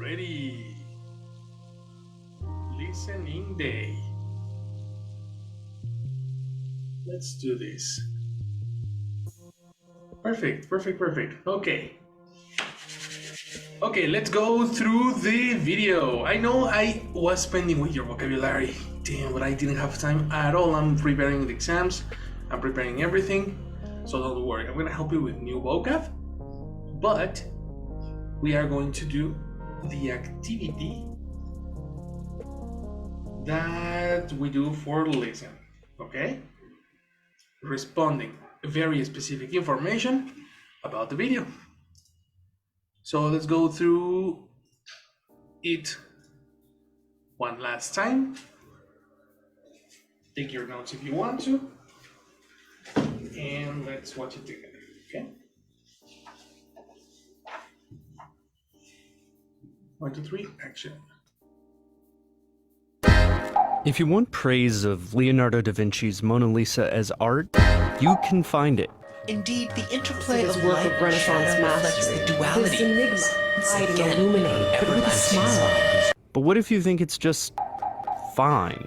ready. Listening day. Let's do this. Perfect. Okay, let's go through the video. I know I was spending with your vocabulary. Damn, but I didn't have time at all. I'm preparing the exams. I'm preparing everything. So don't worry, I'm gonna help you with new vocab. But we are going to do the activity that we do for listen, okay? Responding very specific information about the video. So let's go through it one last time. Take your notes if you want to. And let's watch it together, okay? 1, 2, 3, action. If you want praise of Leonardo da Vinci's Mona Lisa as art, you can find it. Indeed, the interplay This of work light of Renaissance and shadow reflects mastery, the duality. this enigma, hide and Again, illuminate, but with a everlasting smile. But what if you think it's just fine?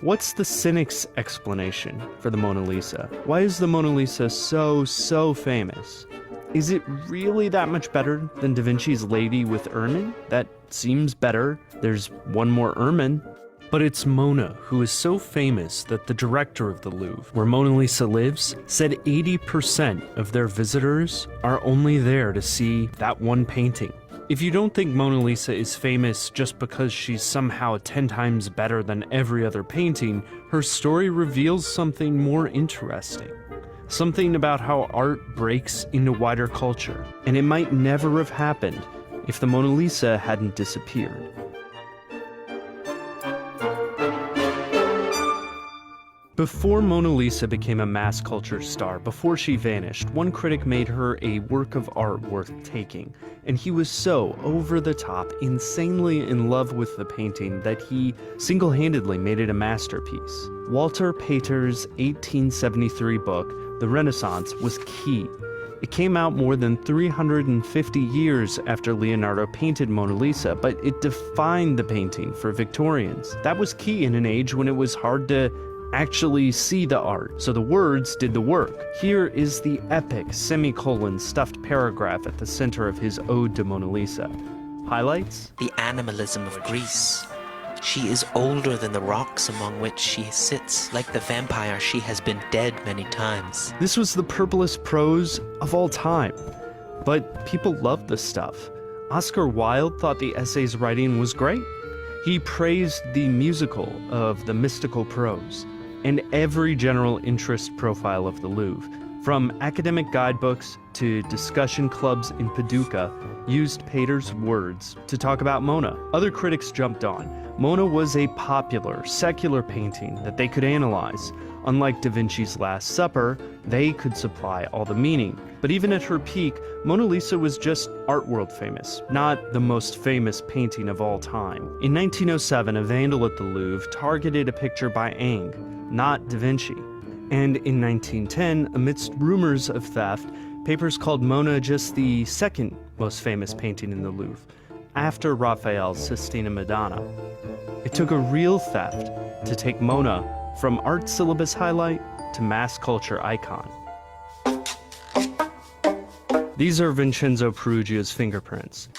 What's the cynic's explanation for the Mona Lisa? Why is the Mona Lisa so famous? Is it really that much better than Da Vinci's Lady with Ermine? That seems better. There's one more ermine. But it's Mona who is so famous that the director of the Louvre, where Mona Lisa lives, said 80% of their visitors are only there to see that one painting. If you don't think Mona Lisa is famous just because she's somehow 10 times better than every other painting, her story reveals something more interesting. Something about how art breaks into wider culture, and it might never have happened if the Mona Lisa hadn't disappeared. Before Mona Lisa became a mass culture star, before she vanished, one critic made her a work of art worth taking, and he was so over-the-top, insanely in love with the painting that he single-handedly made it a masterpiece. Walter Pater's 1873 book, The Renaissance, was key. It came out more than 350 years after Leonardo painted Mona Lisa, but it defined the painting for Victorians. That was key in an age when it was hard to actually see the art, so the words did the work. Here is the epic semicolon stuffed paragraph at the center of his Ode to Mona Lisa. Highlights? The animalism of Greece. She is older than the rocks among which she sits. Like the vampire, she has been dead many times. This was the purplest prose of all time, but people loved this stuff. Oscar Wilde thought the essay's writing was great. He praised the musical of the mystical prose and every general interest profile of the Louvre, from academic guidebooks to discussion clubs in Paducah, used Pater's words to talk about Mona. Other critics jumped on. Mona was a popular, secular painting that they could analyze. Unlike Da Vinci's Last Supper, they could supply all the meaning. But even at her peak, Mona Lisa was just art world famous, not the most famous painting of all time. In 1907, a vandal at the Louvre targeted a picture by Ingres, not Da Vinci. And in 1910, amidst rumors of theft, papers called Mona just the second most famous painting in the Louvre, after Raphael's Sistina Madonna. It took a real theft to take Mona from art syllabus highlight to mass culture icon. These are Vincenzo Perugia's fingerprints.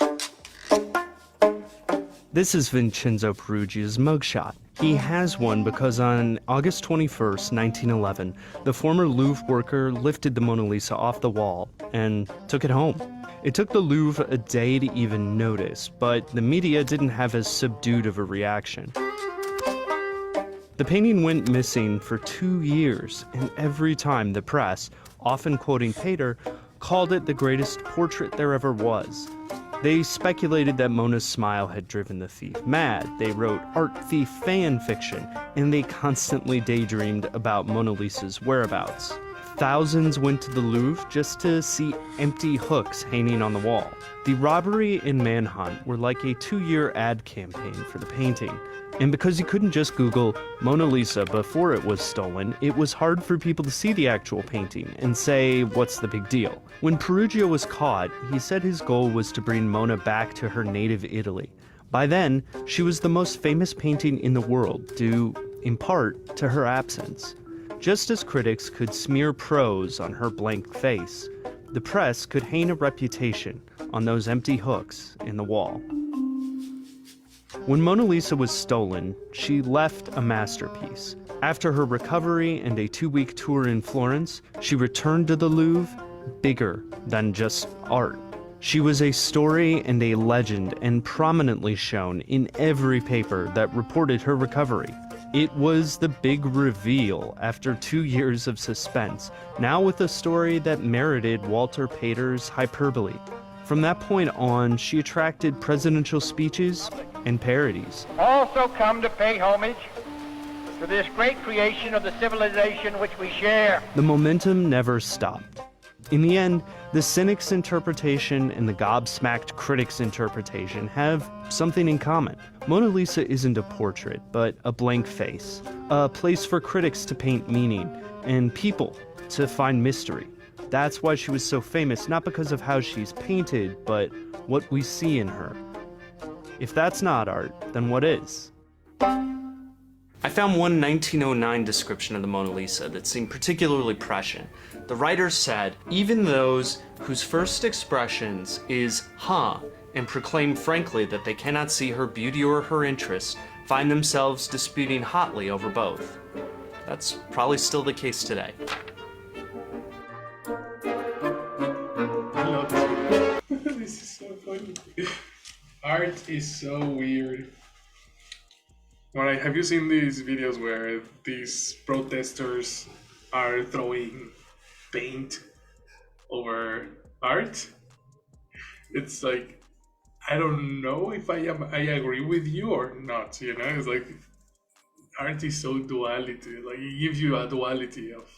This is Vincenzo Perugia's mugshot. He has one because on August 21st, 1911, the former Louvre worker lifted the Mona Lisa off the wall and took it home. It took the Louvre a day to even notice, but the media didn't have as subdued of a reaction. The painting went missing for 2 years, and every time the press, often quoting Pater, called it the greatest portrait there ever was. They speculated that Mona's smile had driven the thief mad. They wrote art thief fan fiction, and they constantly daydreamed about Mona Lisa's whereabouts. Thousands went to the Louvre just to see empty hooks hanging on the wall. The robbery and manhunt were like a 2-year ad campaign for the painting. And because you couldn't just Google Mona Lisa before it was stolen, it was hard for people to see the actual painting and say, what's the big deal? When Perugio was caught, he said his goal was to bring Mona back to her native Italy. By then, she was the most famous painting in the world, due, in part, to her absence. Just as critics could smear prose on her blank face, the press could hang a reputation on those empty hooks in the wall. When Mona Lisa was stolen, she left a masterpiece. After her recovery and a 2-week tour in Florence, she returned to the Louvre bigger than just art. She was a story and a legend and prominently shown in every paper that reported her recovery. It was the big reveal after 2 years of suspense, now with a story that merited Walter Pater's hyperbole. From that point on, she attracted presidential speeches and parodies. Also come to pay homage to this great creation of the civilization which we share. The momentum never stopped. In the end, the cynic's interpretation and the gobsmacked critic's interpretation have something in common. Mona Lisa isn't a portrait, but a blank face, a place for critics to paint meaning, and people to find mystery. That's why she was so famous, not because of how she's painted, but what we see in her. If that's not art, then what is? I found one 1909 description of the Mona Lisa that seemed particularly prescient. The writer said, even those whose first expressions is huh, and proclaim frankly that they cannot see her beauty or her interest, find themselves disputing hotly over both. That's probably still the case today. I love this. This is so funny. Art is so weird. Alright, have you seen these videos where these protesters are throwing paint over art? It's like, I don't know if I agree with you or not, you know? It's like, art is so duality, like it gives you a duality of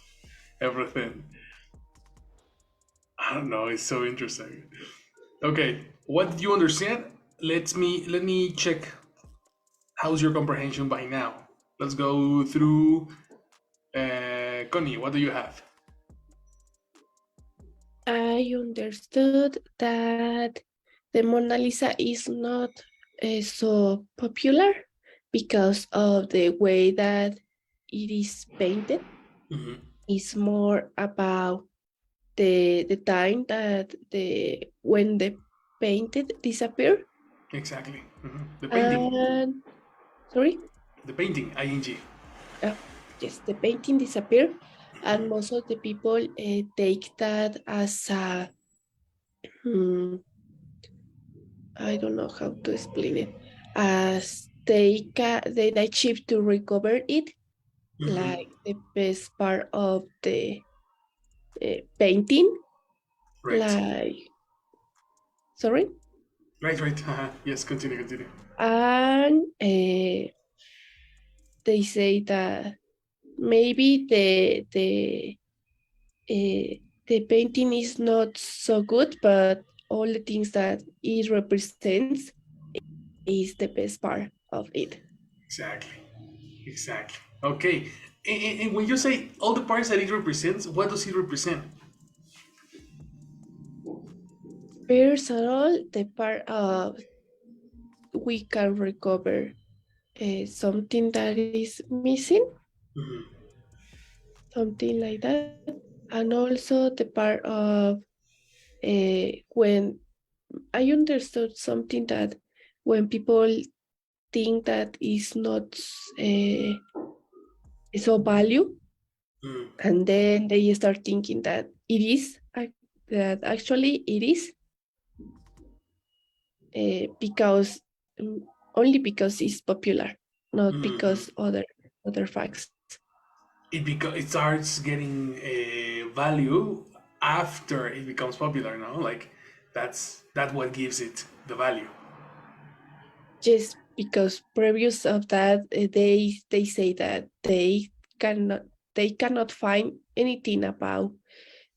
everything. I don't know, it's so interesting. Okay, what did you understand? Let me check. How's your comprehension by now? Let's go through. Connie, what do you have? I understood that the Mona Lisa is not so popular because of the way that it is painted. Mm-hmm. It's more about the time that when the painted disappear. Exactly. Mm-hmm. The painting. And sorry. The painting. ing. Yes, the painting disappear, and most of the people take that as a I don't know how to explain it, as they achieve to recover it, Mm-hmm. like the best part of the painting, Right. like sorry, Right. Yes. Continue. and they say that maybe the painting is not so good, but all the things that it represents is the best part of it. Exactly. Okay. And when you say all the parts that it represents, what does it represent? First of all, the part of we can recover something that is missing, Mm-hmm. something like that, and also the part of when I understood something that when people think that is not so value, Mm-hmm. and then they start thinking that it is that actually it is because only because it's popular, not because other facts. It starts getting a value after it becomes popular. No, like that's what gives it the value. Just because previous of that they say that cannot they cannot find anything about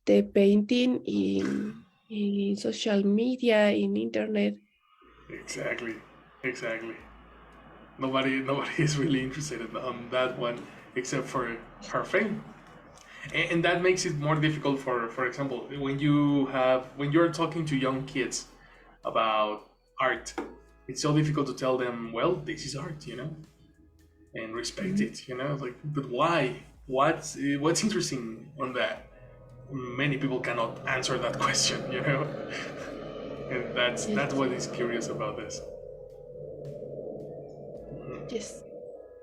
the painting in social media, in internet. Exactly. Nobody is really interested on that one except for her fame. And that makes it more difficult for example, when you're talking to young kids about art, it's so difficult to tell them, well, this is art, and respect it, like, but why? What's interesting on that? Many people cannot answer that question, and that's Yes. what is curious about this. Yes.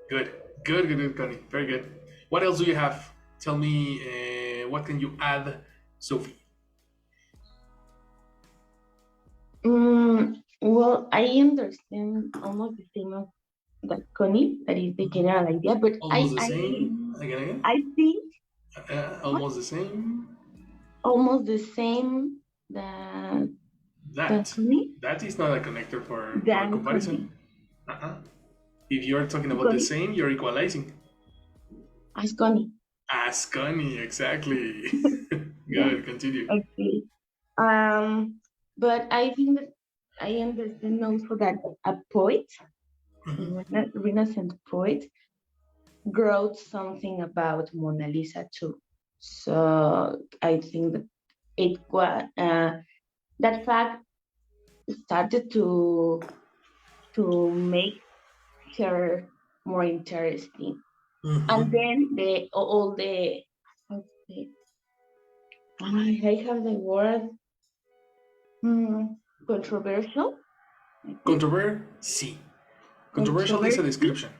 Good, Connie. Very good. What else do you have? Tell me, what can you add, Sophie? Well, I understand almost the same as that Connie, that is the general idea, but Almost the same. Again. I think what Almost the same. almost the same that That Connie that is not a connector for a than Connie. comparison. Uh-huh. If you're talking about the Connie same, you're equalizing. as Connie. As Connie, exactly. Yeah. Good. Continue. Okay. But I think that I understand also that a poet, a Mhm. Renaissance poet, wrote something about Mona Lisa too. So I think that it was that fact started to make her more interesting. And Mhm. then the all the how to say, I have the word controversial, I think. Controversy. Controversial is a Controversy, description.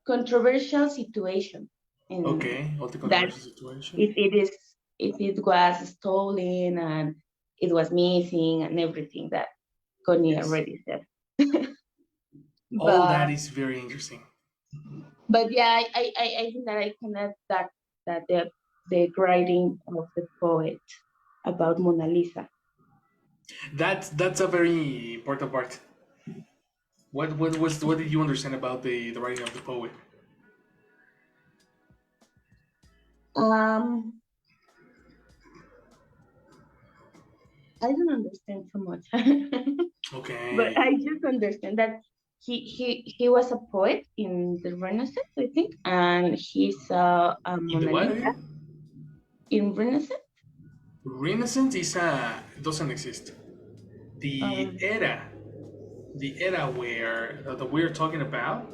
controversial situation in Okay, all the that controversial situation. if it was stolen and it was missing and everything that Connie Yes. already said. All that but is very interesting. but yeah, I think that I connect that the writing of the poet about Mona Lisa. That's a very important part. What did you understand about the writing of the poet? Um, I don't understand so much, but Okay. I just understand that he was a poet in the Renaissance, I think, and he saw a In the Mona what Lisa again? in Renaissance. Renaissance doesn't exist. The Um, era, the era where that we're talking about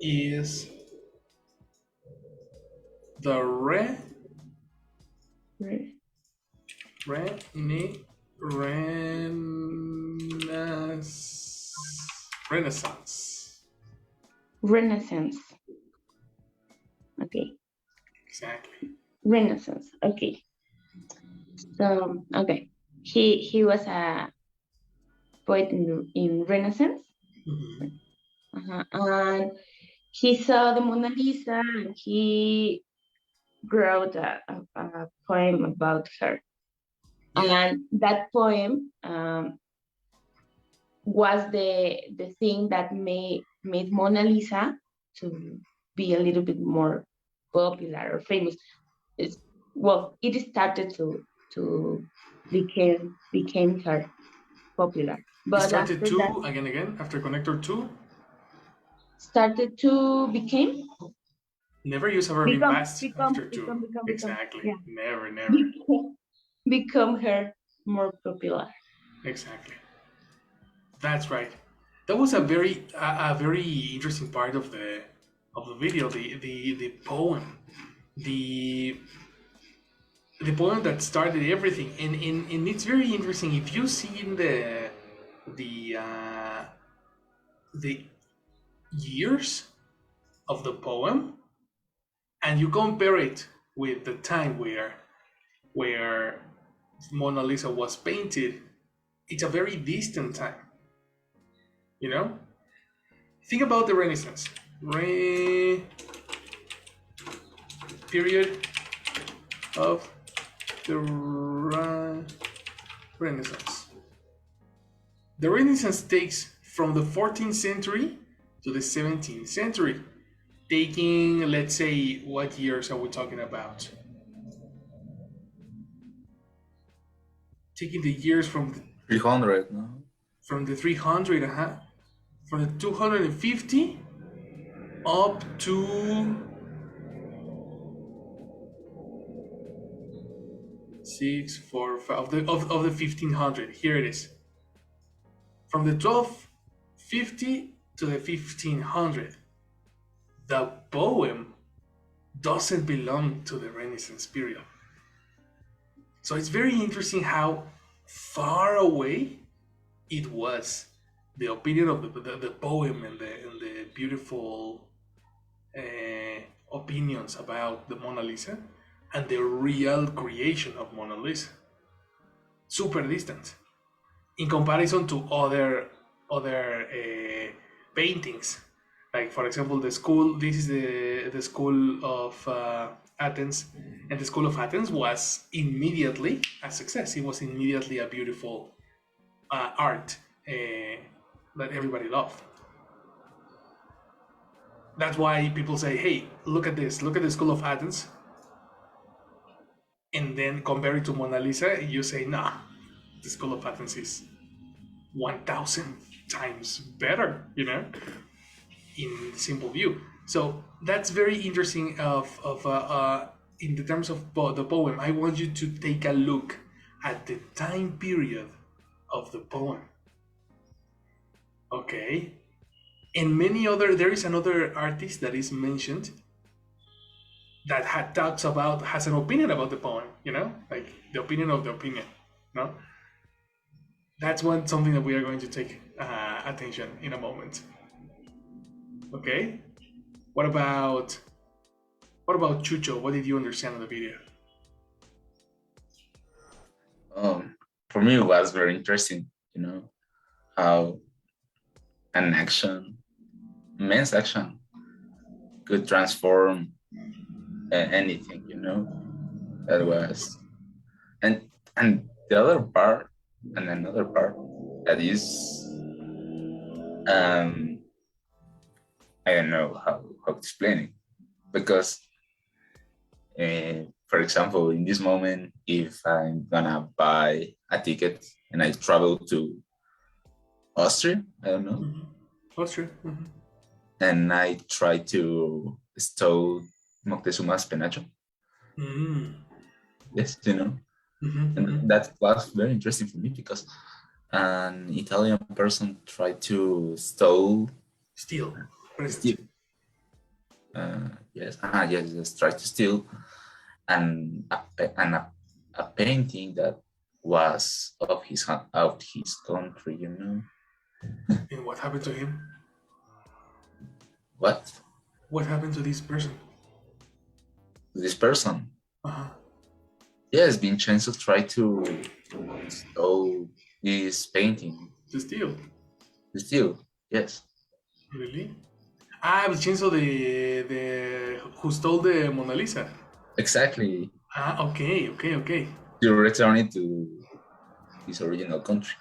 is the re- Rene, Renaissance. Renaissance. Renaissance. Okay, Exactly. Renaissance. Okay, so okay, he was a poet in Renaissance, Mhm. and he saw the Mona Lisa, and he wrote a poem about her. Yeah. And that poem was the thing that made Mona Lisa to be a little bit more popular or famous. It's, well, it started to became her popular, It but started after that two again after connector two. started to became Never use a verb in become past become after two. become become become Exactly. yeah Never. become, become her more popular. Exactly. That's right. That was a very interesting part of the video. The poem, the the poem that started everything, and it's very interesting if you see in the uh, the years of the poem and you compare it with the time where Mona Lisa was painted. It's a very distant time. You know, think about the Renaissance. Period of the Renaissance. The Renaissance takes from the 14th century to the 17th century. Taking, let's say, what years are we talking about? Taking the years from 300, no? the 300, from the 250 up to 6, 4, 5 of the 1500. Here it is. From the 1250 to the 1500. The poem doesn't belong to the Renaissance period. So it's very interesting how far away it was. The opinion of the poem and the beautiful opinions about the Mona Lisa and the real creation of Mona Lisa. Super distant in comparison to other paintings. Like for example, the school. This is the school of Athens, and the school of Athens was immediately a success. It was immediately a beautiful art that everybody loved. That's why people say, "Hey, look at this! Look at the school of Athens," and then compare it to Mona Lisa. You say, "Nah, the school of Athens is 1,000 times better." You know, in simple view. So that's very interesting. In the terms of the poem, I want you to take a look at the time period of the poem. Okay, and many other. There is another artist that is mentioned that has an opinion about the poem. You know, like the opinion of the opinion. No, that's something that we are going to take attention in a moment. Okay. What about Chucho? What did you understand in the video? For me, it was very interesting. How an immense action, could transform anything. That was, and the other part, and another part that is, I don't know how to explain it, because, for example, in this moment, if I'm gonna buy a ticket and I travel to Austria, I don't know, Austria, and I try to stole Moctezuma's penacho. Yes, and that was very interesting for me, because an Italian person tried to steal. Yes, tried to steal and a painting that was of his country. And what happened to him? What? What happened to this person? This person? Yes, Vincenzo tried to steal this painting. To steal? To steal, yes. Really? Vincenzo, the who stole the Mona Lisa. Exactly. Okay. To return it to his original country.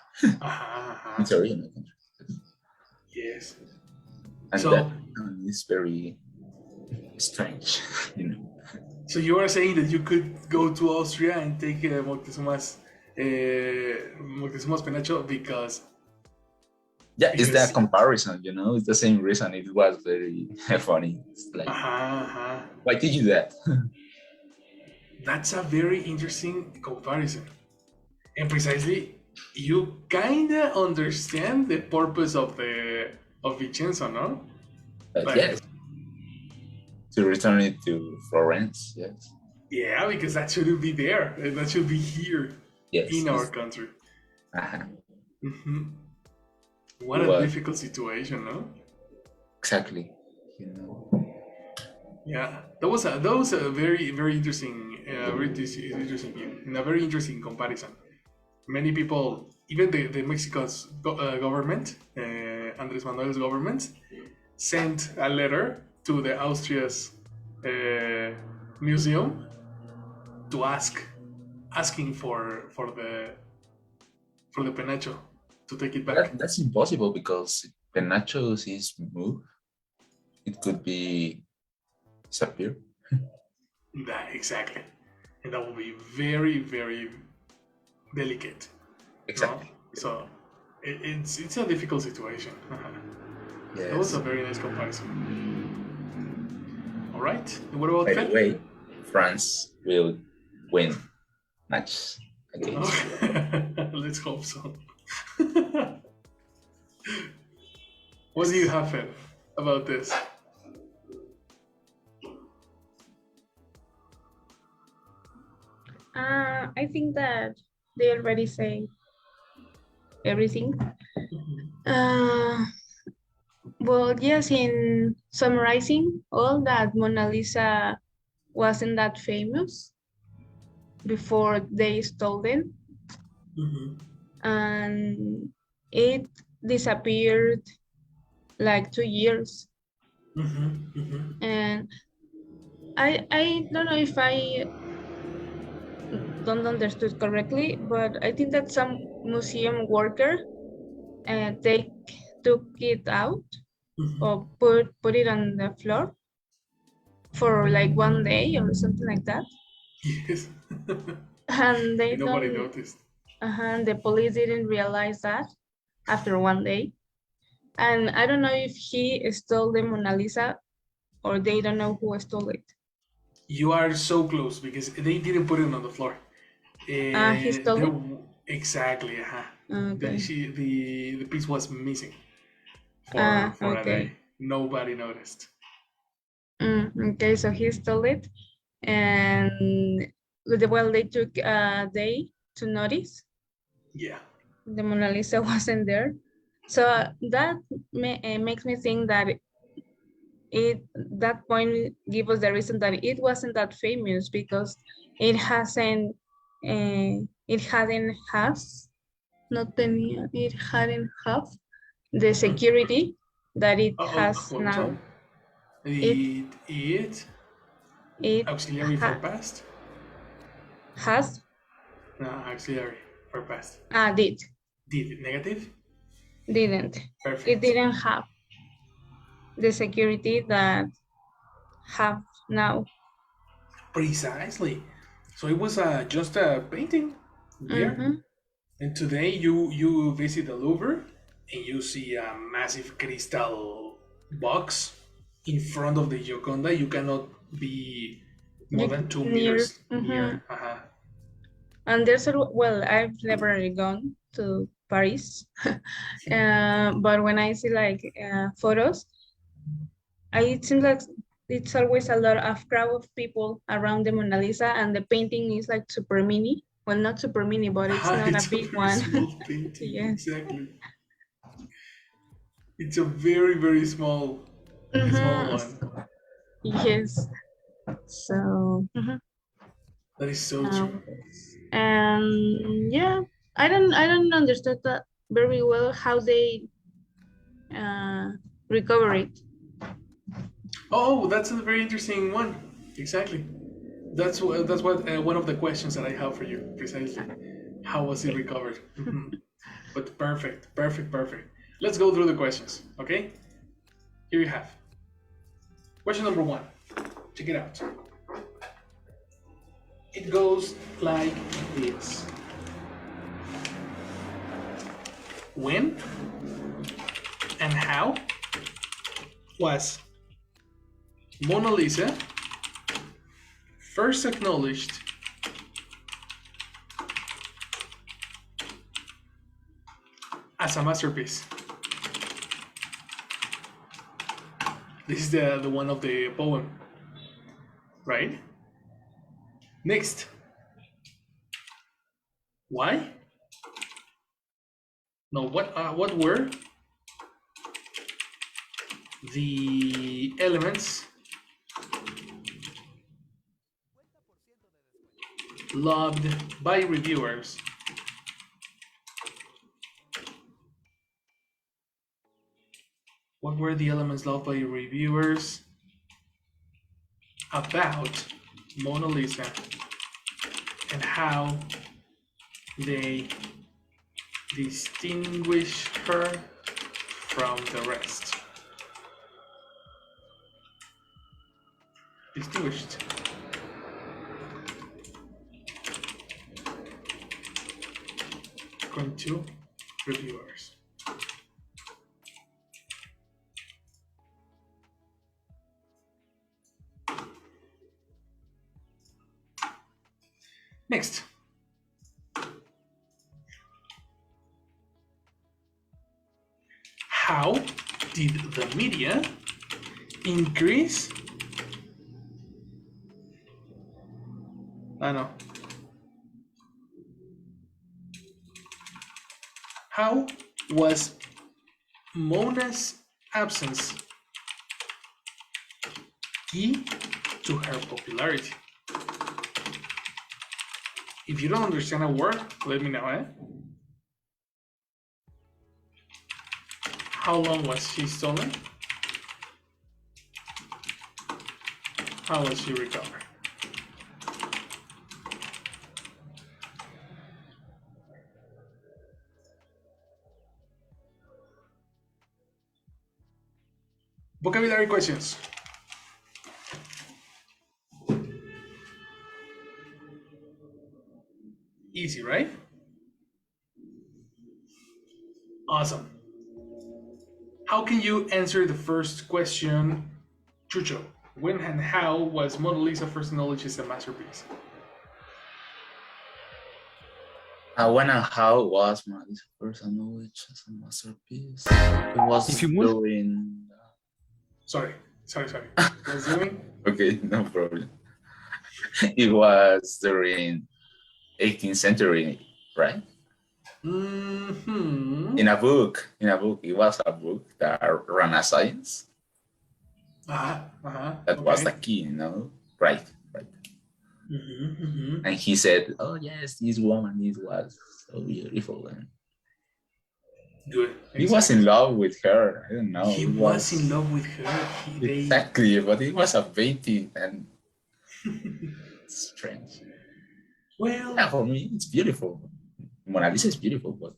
His original country. Yes. And so, that is very strange, So you are saying that you could go to Austria and take Moctezuma's penacho because... Yeah, it's that comparison, it's the same reason. It was very funny. It's like, why did you do that? That's a very interesting comparison. And precisely, you kinda understand the purpose of Vincenzo, no? Yes. To return it to Florence, yes. Yeah, because that shouldn't be there. That should be here, in our country. What a difficult situation, no? Exactly. Yeah, that was a very, very interesting, interesting view, and a very interesting comparison. Many people, even the Mexico's government, Andres Manuel's government, sent a letter to the Austria's museum to asking for the penacho, to take it back. That's impossible, because penachos is moved. It could be disappear. Exactly, and that will be very, very delicate. Exactly. No? So it's a difficult situation. That was a Yes. very nice comparison. All right. And what about By the Fed? way, France will win match against Morocco. Let's hope so. What do you have, Fed, about this? I think that they already say everything. Well, yes, in summarizing all that, Mona Lisa wasn't that famous before they stole it, and it disappeared like 2 years. And I don't know if I don't understood correctly, but I think that some museum worker they took it out or put it on the floor for like 1 day or something like that, Yes. and they And nobody don't. noticed. The police didn't realize that after 1 day, and I don't know if he stole the Mona Lisa or they don't know who stole it. You are so close because they didn't put it on the floor. He stole There, it. exactly. Okay. The piece was missing for a day. Okay. Nobody noticed. Okay, so he stole it, and well, they took a day to notice Yeah. the Mona Lisa wasn't there. So that makes me think that that point give us the reason that it wasn't that famous because it hasn't it hadn't has not tenía, it hadn't have the security that it has What was that? now. It It it auxiliary for ha, past. has No, auxiliary for past. did Did negative. didn't Perfect. it didn't have the security that have now. Precisely. So it was just a painting there. Mm-hmm. And today you visit the Louvre and you see a massive crystal box in front of the Gioconda. You cannot be more than 2 meters near. And there's well, I've never gone to Paris, but when I see like photos, it seems like it's always a lot of crowd of people around the Mona Lisa, and the painting is like super mini. Well, not super mini, but it's not a It's a big very one. small painting. Yes. Exactly. It's a very small one. Yes. So. That is so true. And yeah, I don't understand that very well how they recover it. Oh, that's a very interesting one. Exactly. That's what one of the questions that I have for you precisely. How was it recovered? But perfect. Let's go through the questions. Okay. Here you have. Question number 1. Check it out. It goes like this. When and how was Mona Lisa first acknowledged as a masterpiece? This is the one of the poem, right? Next. Why? No, what were the elements loved by reviewers? What were the elements loved by reviewers about Mona Lisa and how they distinguish her from the rest? Distinguished. According to reviewers. How did the media increase? I know. How was Mona's absence key to her popularity? If you don't understand a word, let me know, eh? How long was she stolen? How was she recovered? Vocabulary questions. Easy, right? Awesome. How can you answer the first question, Chucho? When and how was Mona Lisa first acknowledged as a masterpiece? When and how was Mona Lisa first acknowledged as a masterpiece? It was If you want- during. Sorry. Was doing? Okay, no problem. It was during 18th century, right? Mm-hmm. In a book, it was a book that Renaissance. That was the key, you know? Right. And he said, "Oh yes, this woman, this was so beautiful." And Good. he was in love with her. I don't know. He was in love with her. Exactly, but it was a painting and strange. Well, Yeah, for me, it's beautiful. Mona Lisa is beautiful, but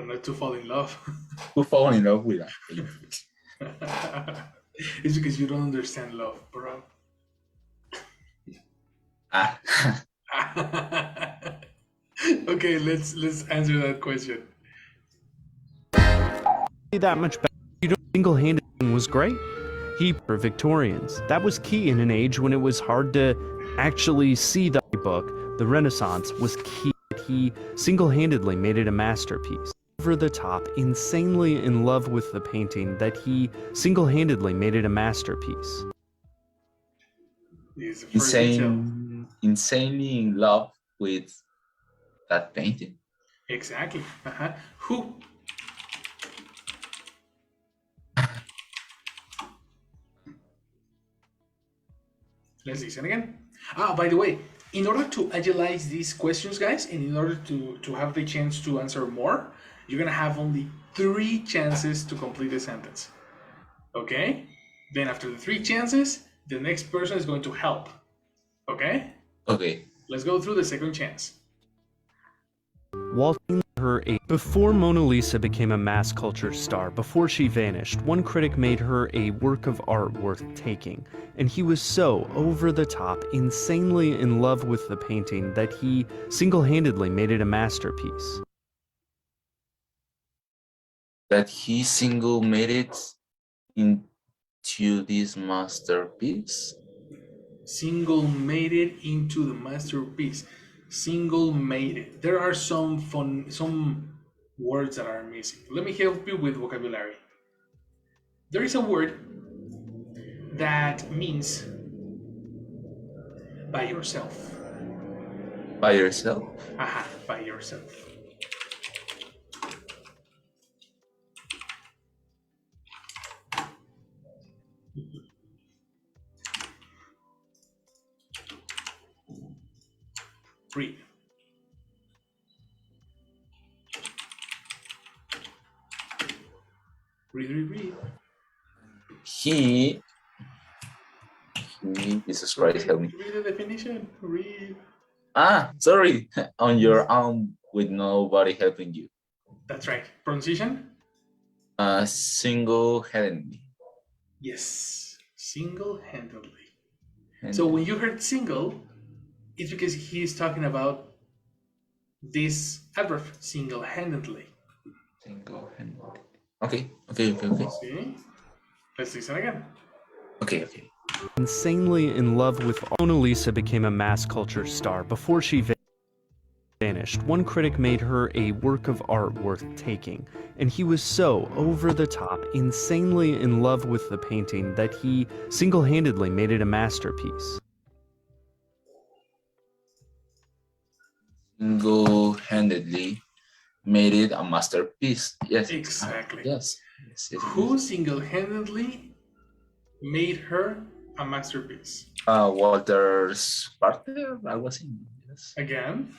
not to fall in love. who fall in love with that painting? It's because you don't understand love, bro. Ah, Okay, let's answer that question. That much better. You don't single-handed was great. He for Victorians. That was key in an age when it was hard to actually see the book. The Renaissance was key. He single-handedly made it a masterpiece. Over the top, insanely in love with the painting that he single-handedly made it a masterpiece. This is the first detail. insanely in love with that painting. Exactly. Who? Let's listen again. By the way, in order to agilize these questions, guys, and in order to have the chance to answer more, you're gonna have only 3 chances to complete the sentence. Okay? Then after the 3 chances, the next person is going to help. Okay? Okay. Let's go through the second chance. Waltzing her before Mona Lisa became a mass culture star, before she vanished, one critic made her a work of art worth taking, and he was so over the top, insanely in love with the painting that he single-handedly made it a masterpiece. That he single made it into this masterpiece. Single made it into the masterpiece. Single made it. There are some words that are missing. Let me help you with vocabulary. There is a word that means by yourself. By yourself? By yourself. Read. Read. He Jesus Christ, help me. Read the definition. Read. Sorry. On your own with nobody helping you. That's right. Pronunciation? Single-handedly. Yes. Single-handedly. So when you heard single, it's because he is talking about this adverb, single-handedly. Single-handedly. Okay. See? Let's listen again. Okay. Insanely in love with Mona Lisa became a mass culture star before she Vanished. One critic made her a work of art worth taking, and he was so over the top, insanely in love with the painting that he single-handedly made it a masterpiece. Single-handedly made it a masterpiece. Yes. Exactly. Yes. Yes. Who single-handedly made her a masterpiece? Walter Sparter, algo así. Yes. Again?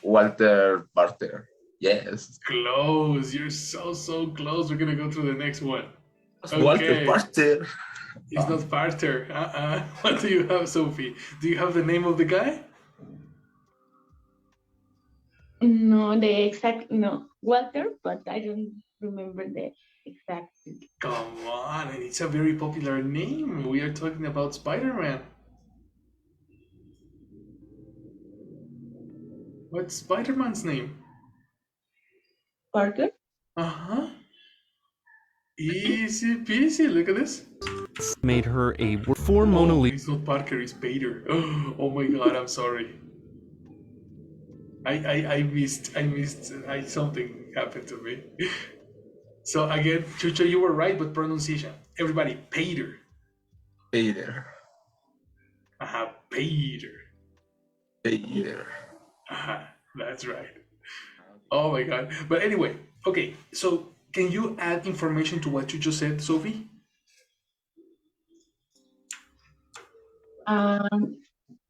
Walter Barter. Yes. Close. You're so close. We're gonna go to the next one. Walter Barter. It's not Parter. What do you have, Sophie? Do you have the name of the guy? No, Walter, but I don't remember the exact. Come on, and it's a very popular name. We are talking about Spider-Man. What's Spider-Man's name? Parker? Uh-huh. Easy peasy. Look at this. Made her a for Mona Lisa. It's not Parker, it's Peter. Oh my god, I'm sorry. I missed something happened to me. So again, Chucho, you were right, but pronunciation. Everybody, Peter. Peter. Peter. Peter. That's right. Oh my god. But anyway, okay, so can you add information to what you just said, Sophie?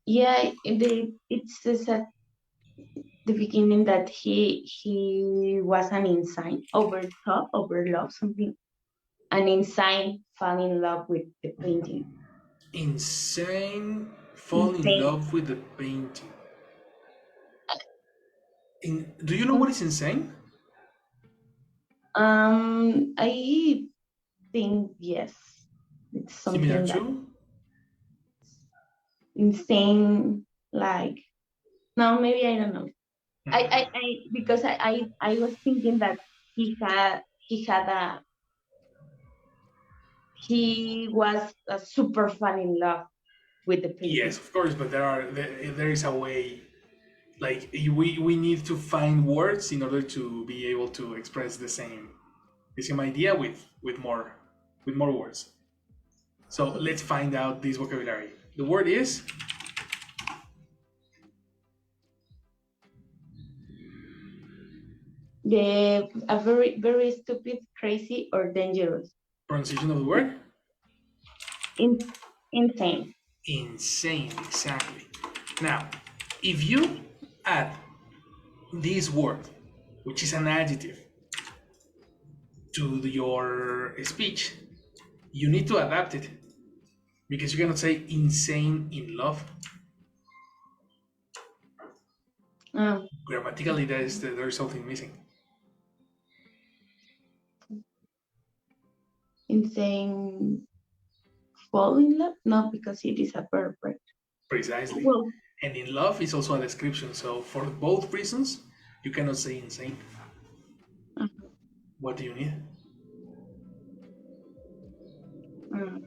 Yeah, it says at the beginning that he was an insane, over top, over love, something. An insane fall in love with the painting. Insane fall in love with the painting. Do you know what is insane? I think yes. It's something Similar that to? insane, like, no, maybe I don't know. I because I was thinking that he was a super fan in love with the painting. Yes, of course, but there is a way. Like we need to find words in order to be able to express the same idea with more words. So let's find out this vocabulary. The word is A very, very stupid, crazy, or dangerous. pronunciation of the word? Insane. Insane, exactly. Now, if you add this word, which is an adjective, to your speech, you need to adapt it because you cannot say insane in love. Grammatically, there is something missing. Insane fall in love? No, because it is a verb, right? Precisely. Well, and in love is also a description. So for both reasons, you cannot say insane. What do you need?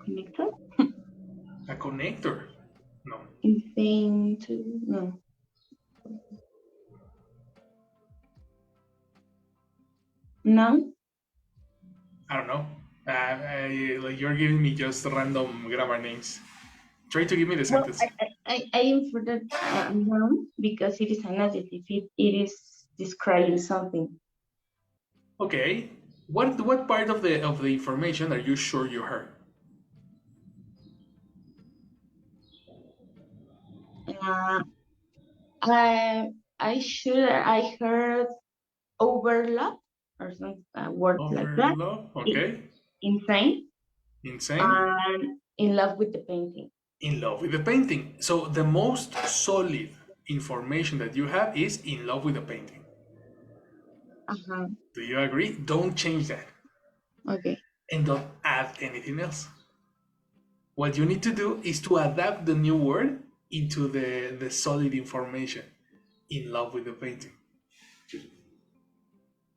Connector? A connector? No. Insane to, no. No? I don't know. Like you're giving me just random grammar names. Try to give me the sentence. I am for that noun because it is an adjective. It is describing something. Okay. What part of the information are you sure you heard? I heard overlap or some word like that. Overlap, okay. Insane. Insane. And in love with the painting. In love with the painting. So the most solid information that you have is in love with the painting. Do you agree? Don't change that. Okay. And don't add anything else. What you need to do is to adapt the new word into the solid information. In love with the painting.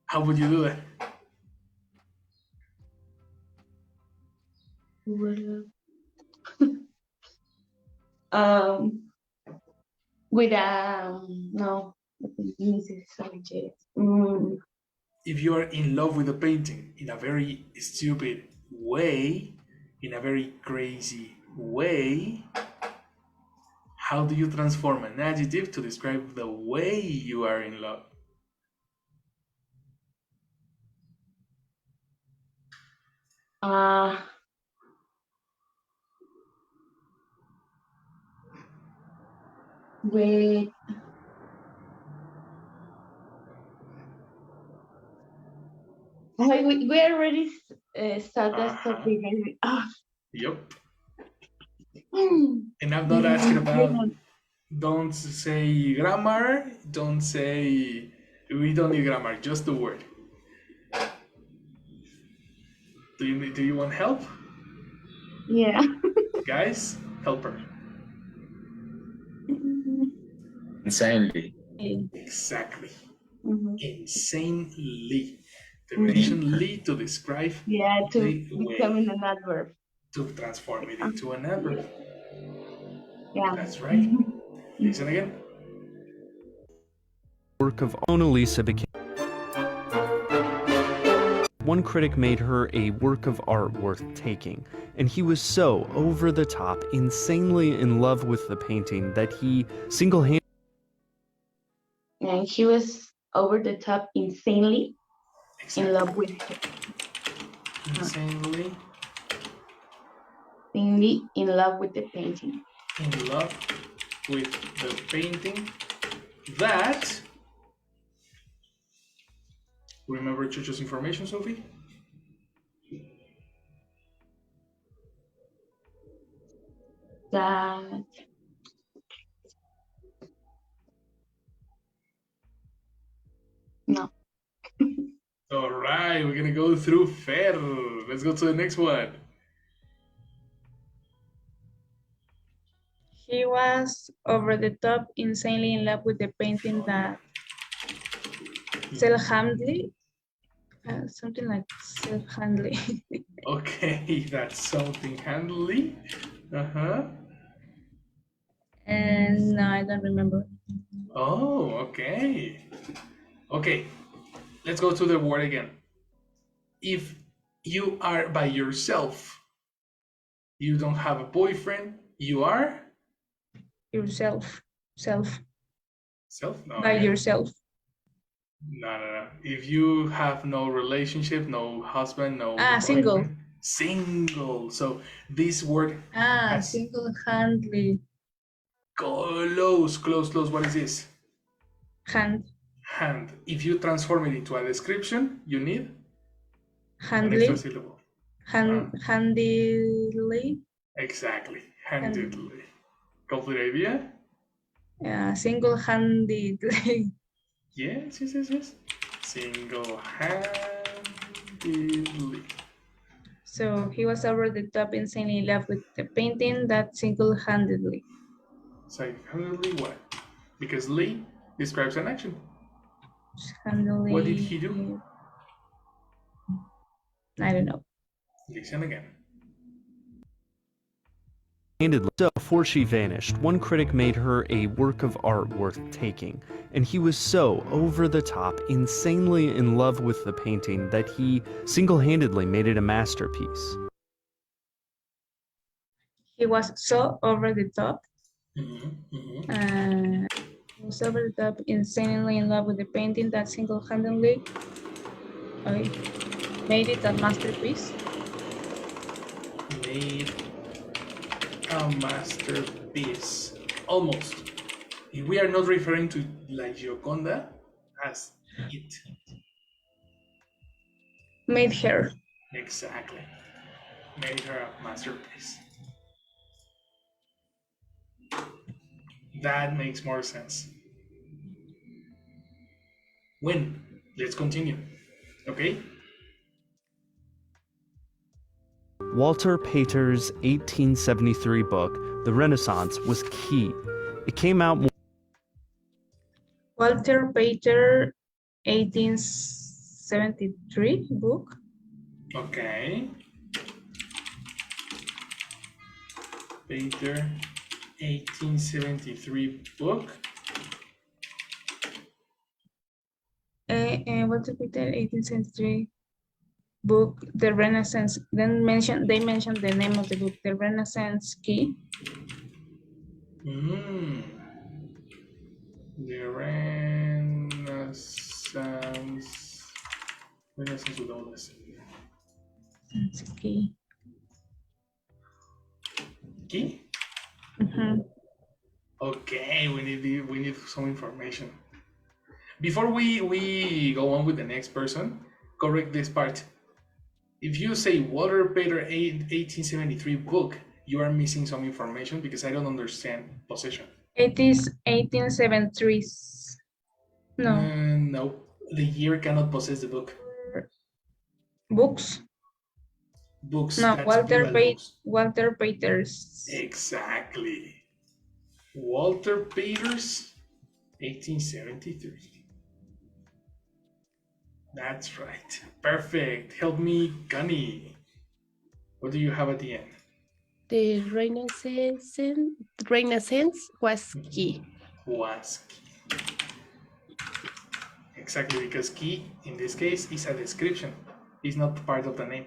How would you do that? With no. the painting is exaggerated. If you are in love with a painting in a very stupid way, in a very crazy way, how do you transform an adjective to describe the way you are in love? Wait. We already started talking. Yep. And I'm not asking about, don't say grammar, don't say, we don't need grammar, just the word. Do you want help? Yeah. Guys, help her. Insanely. Exactly. Mm-hmm. Insanely. The relation "ly" to describe Yeah, to the become way, an adverb. to transform it into an adverb. Yeah. That's right. Listen again. Work of Mona Lisa became. One critic made her a work of art worth taking, and he was so over the top, insanely in love with the painting that he single-handedly. And he was over the top, insanely in love with Insanely in love with the painting. in love with the painting that. Remember to choose information, Sophie? That no. All right, we're gonna go through Fer. Let's go to the next one. He was over the top, insanely in love with the painting that self-handedly, something like self-handedly. Okay, that's something handily. And no, I don't remember. Oh, okay. Okay, let's go to the word again. If you are by yourself, you don't have a boyfriend, you are Yourself, self, self? No, by again. yourself. No. If you have no relationship, no husband, no Single. boyfriend, single. So this word has Single-handedly. close. What is this? Hand. If you transform it into a description, you need an Handedly. extra syllable. Handedly. Exactly. Handedly. Complete idea? Single-handedly. Yes. Single-handedly. So he was over the top, insanely in love with the painting that single-handedly. Single-handedly what? Because Lee describes an action. Handedly. What did he do? I don't know. Listen again. So before she vanished, one critic made her a work of art worth taking, and he was so over the top, insanely in love with the painting that he single-handedly made it a masterpiece. He was so over the top. Was over the top, insanely in love with the painting that single-handedly made it a masterpiece. Made a masterpiece. Almost. We are not referring to La Gioconda as it. Made her. Exactly. Made her a masterpiece. That makes more sense. When? Let's continue. Okay? Walter Pater's 1873 book, The Renaissance, was key. It came out more. Walter Pater, 1873 book. Okay. Pater, 1873 book. Walter Peter, 18th century book, The Renaissance. Then they mentioned the name of the book, The Renaissance Key. The Renaissance with all this. Key. Key? Okay, we need some information. Before we go on with the next person, correct this part. If you say Walter Peter 1873 book, you are missing some information because I don't understand possession. It is 1873. No. No, the year cannot possess the book. Books? Books. No, that's Walter Peters. Exactly. Walter Peters, 1873. That's right. Perfect. Help me, Gunny. What do you have at the end? The Renaissance was key. Was key. Exactly, because key in this case is a description. It's not part of the name.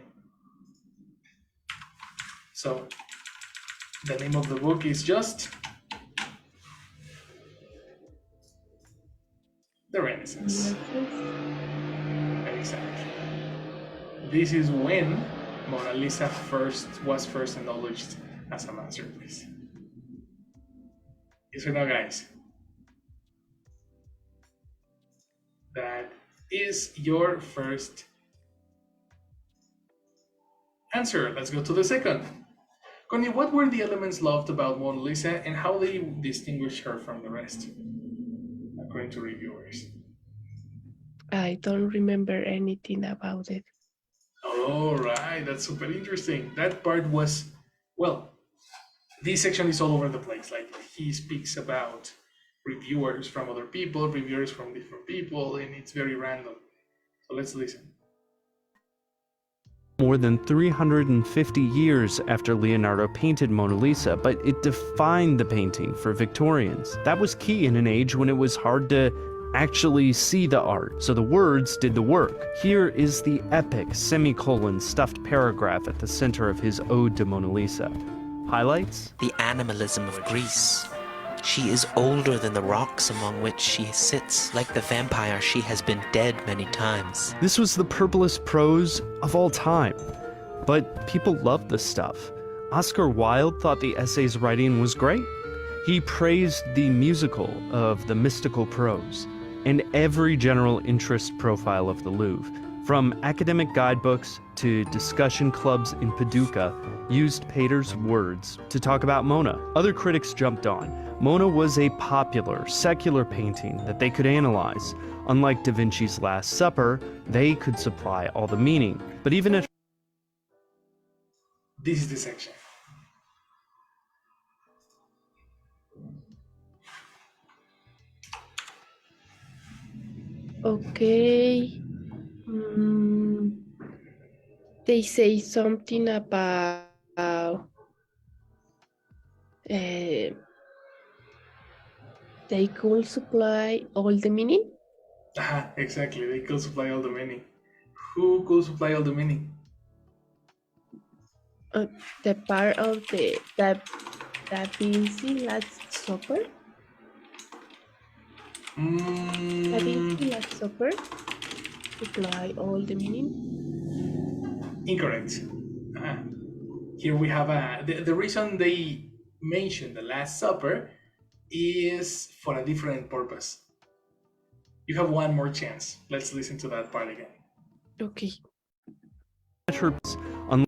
So the name of the book is just The Renaissance. Exactly. This is when Mona Lisa was first acknowledged as a masterpiece. Yes or no, guys? That is your first answer. Let's go to the second. Connie, what were the elements loved about Mona Lisa and how they distinguish her from the rest, according to reviewers? I don't remember anything about it. All right, that's super interesting. That part was, well, this section is all over the place. Like, he speaks about reviewers from other people, reviewers from different people, and it's very random. So let's listen. More than 350 years after Leonardo painted Mona Lisa, but it defined the painting for Victorians. That was key in an age when it was hard to actually see the art, so the words did the work. Here is the epic semicolon stuffed paragraph at the center of his Ode to Mona Lisa. Highlights? The animalism of Greece. She is older than the rocks among which she sits. Like the vampire, she has been dead many times. This was the purplest prose of all time, but people loved this stuff. Oscar Wilde thought the essay's writing was great. He praised the musical of the mystical prose and every general interest profile of the Louvre, from academic guidebooks to discussion clubs in Paducah, used Pater's words to talk about Mona. Other critics jumped on. Mona was a popular, secular painting that they could analyze. Unlike Da Vinci's Last Supper, they could supply all the meaning. But even if this is the section. Okay. They say something about they could supply all the meaning. Exactly, they could supply all the meaning. Who could supply all the meaning? The part of the Da Vinci Last Supper. Da Vinci Last Supper supply all the meaning. Incorrect. Here we have the reason they mentioned the Last Supper is for a different purpose. You have one more chance. Let's listen to that part again. Okay.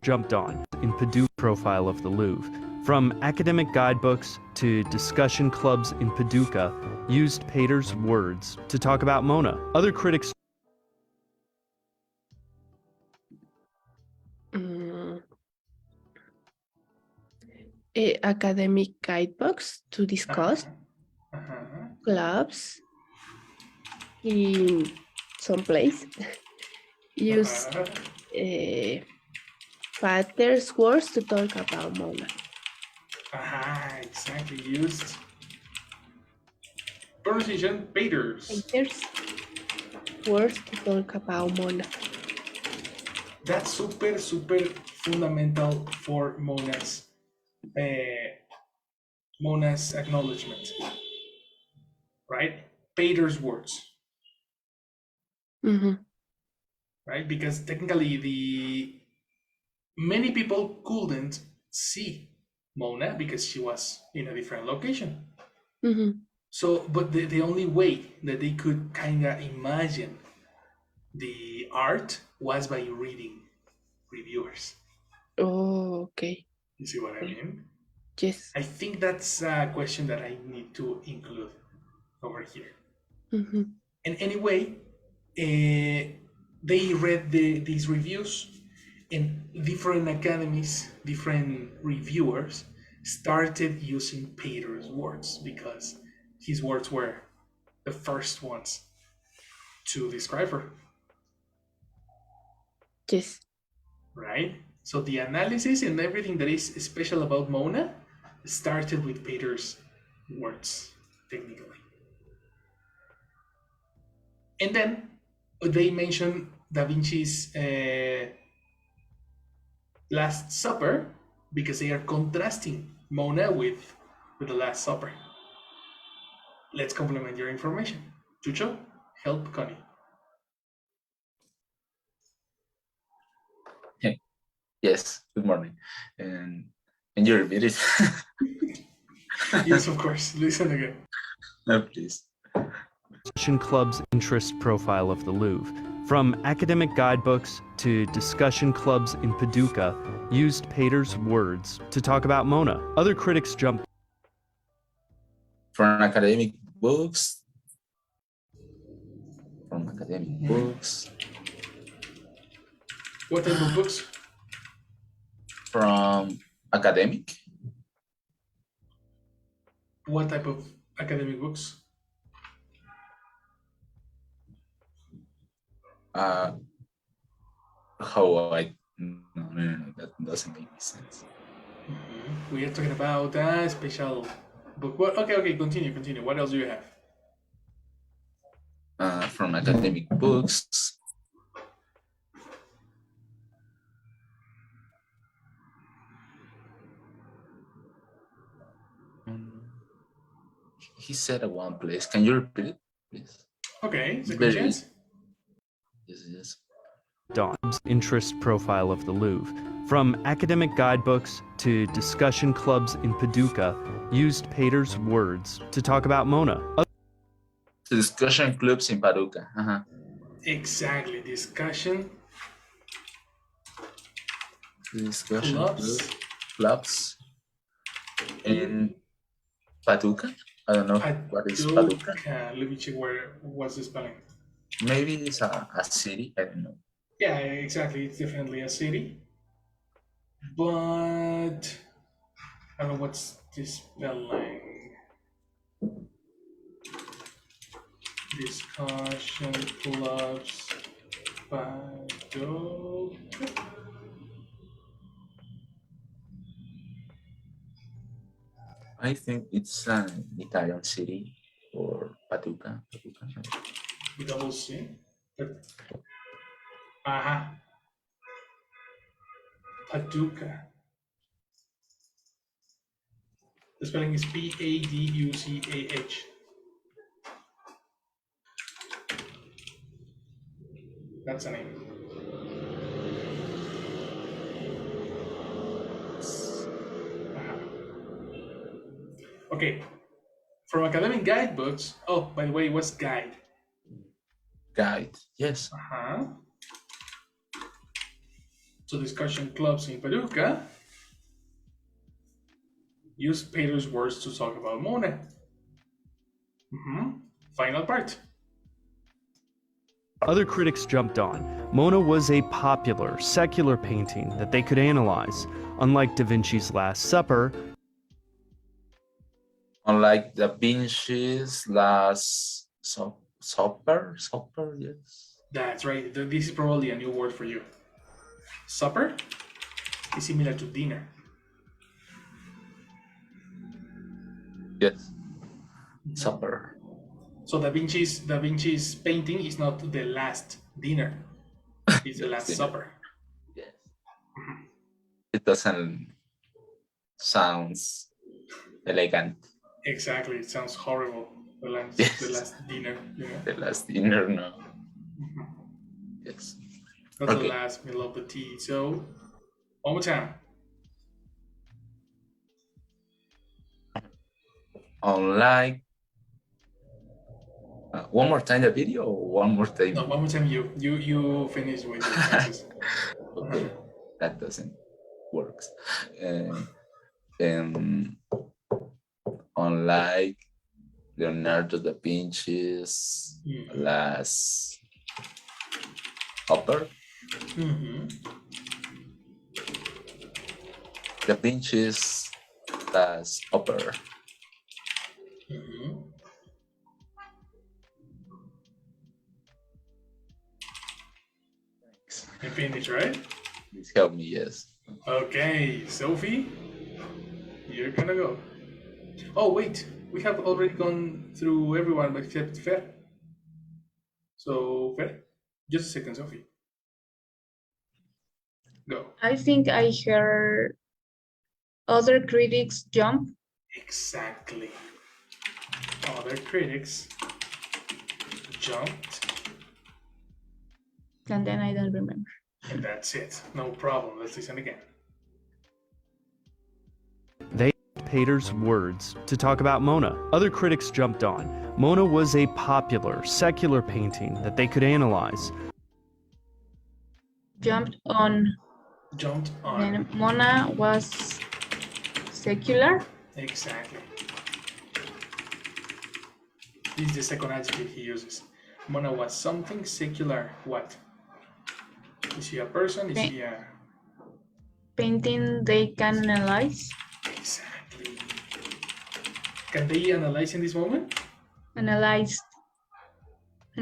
Jumped on in Paducah profile of the Louvre. From academic guidebooks to discussion clubs in Paducah, used Pater's words to talk about Mona. Other critics Academic guidebooks to discuss clubs in some place use Pater's words to talk about Mona. Exactly. Used pronunciation Pater's. words to talk about Mona. That's super, super fundamental for Mona's acknowledgement, right? Peter's words, Mm-hmm. right? Because technically, many people couldn't see Mona because she was in a different location. Mm-hmm. So, but the only way that they could kind of imagine the art was by reading reviewers. Oh, okay. You see what I mean? Yes. I think that's a question that I need to include over here. Mm-hmm. And anyway, they read these reviews, and different academies, different reviewers started using Peter's words because his words were the first ones to describe her, Yes. right? So the analysis and everything that is special about Mona started with Peter's words, technically. And then they mention Da Vinci's Last Supper because they are contrasting Mona with the Last Supper. Let's complement your information. Chucho, help Connie. Yes, good morning. And you repeat it? Yes, of course. Listen again. No, please. Discussion Club's interest profile of the Louvre. From academic guidebooks to discussion clubs in Paducah, used Pater's words to talk about Mona. Other critics jumped From academic books. From academic books. What type of books? From academic. What type of academic books? How I no, that doesn't make sense. We are talking about a special book. Well, okay, continue. What else do you have? From academic books. He said at one place. Can you repeat it, please? Okay, second chance. Yes. Dawn's interest profile of the Louvre. From academic guidebooks to discussion clubs in Paducah, used Pater's words to talk about Mona. The discussion clubs in Paducah. Exactly, discussion clubs in Paducah. I don't know what is Paducah. Let me check what's the spelling. Maybe it's a city. I don't know. Yeah, exactly. It's definitely a city, but I don't know what's the spelling. Discussion clubs, Paducah. I think it's an Italian city or Paducah. With double C. Paducah. The spelling is Paducah. That's a name. Okay. From academic guidebooks. Oh, by the way, what's guide? Guide. Yes. So discussion clubs in Paducah use Peter's words to talk about Mona. Final part. Other critics jumped on. Mona was a popular, secular painting that they could analyze. Unlike Da Vinci's Last Supper, Unlike Da Vinci's Last Supper, yes. That's right. This is probably a new word for you. Supper is similar to dinner. Yes. Supper. So Da Vinci's painting is not the last dinner; it's the last supper. Yes. It doesn't sounds elegant. Exactly, it sounds horrible. The Yes. last dinner. You know? The last dinner, no. Yes. Not the Okay. last meal of the tea. So, one more time. Unlike one more time the video or one more time? No, one more time. You finish with your sentences. Okay, that doesn't work. Um, unlike Leonardo da Vinci's Last Supper, Da Vinci's Last Supper. You finish, right? Please help me, yes. Okay, Sophie, you're gonna go. Oh wait, we have already gone through everyone except Fer. So Fer, just a second, Sophie. Go. I think I heard other critics jump. Exactly. Other critics jumped. And then I don't remember. And that's it. No problem. Let's listen again. They used Pater's words to talk about Mona. Other critics jumped on. Mona was a popular, secular painting that they could analyze. Jumped on. Then Mona was secular. Exactly. This is the second adjective he uses. Mona was something secular. What? Is he a person? Is he a... Painting they can analyze. Exactly. Can they analyze in this moment? Analyze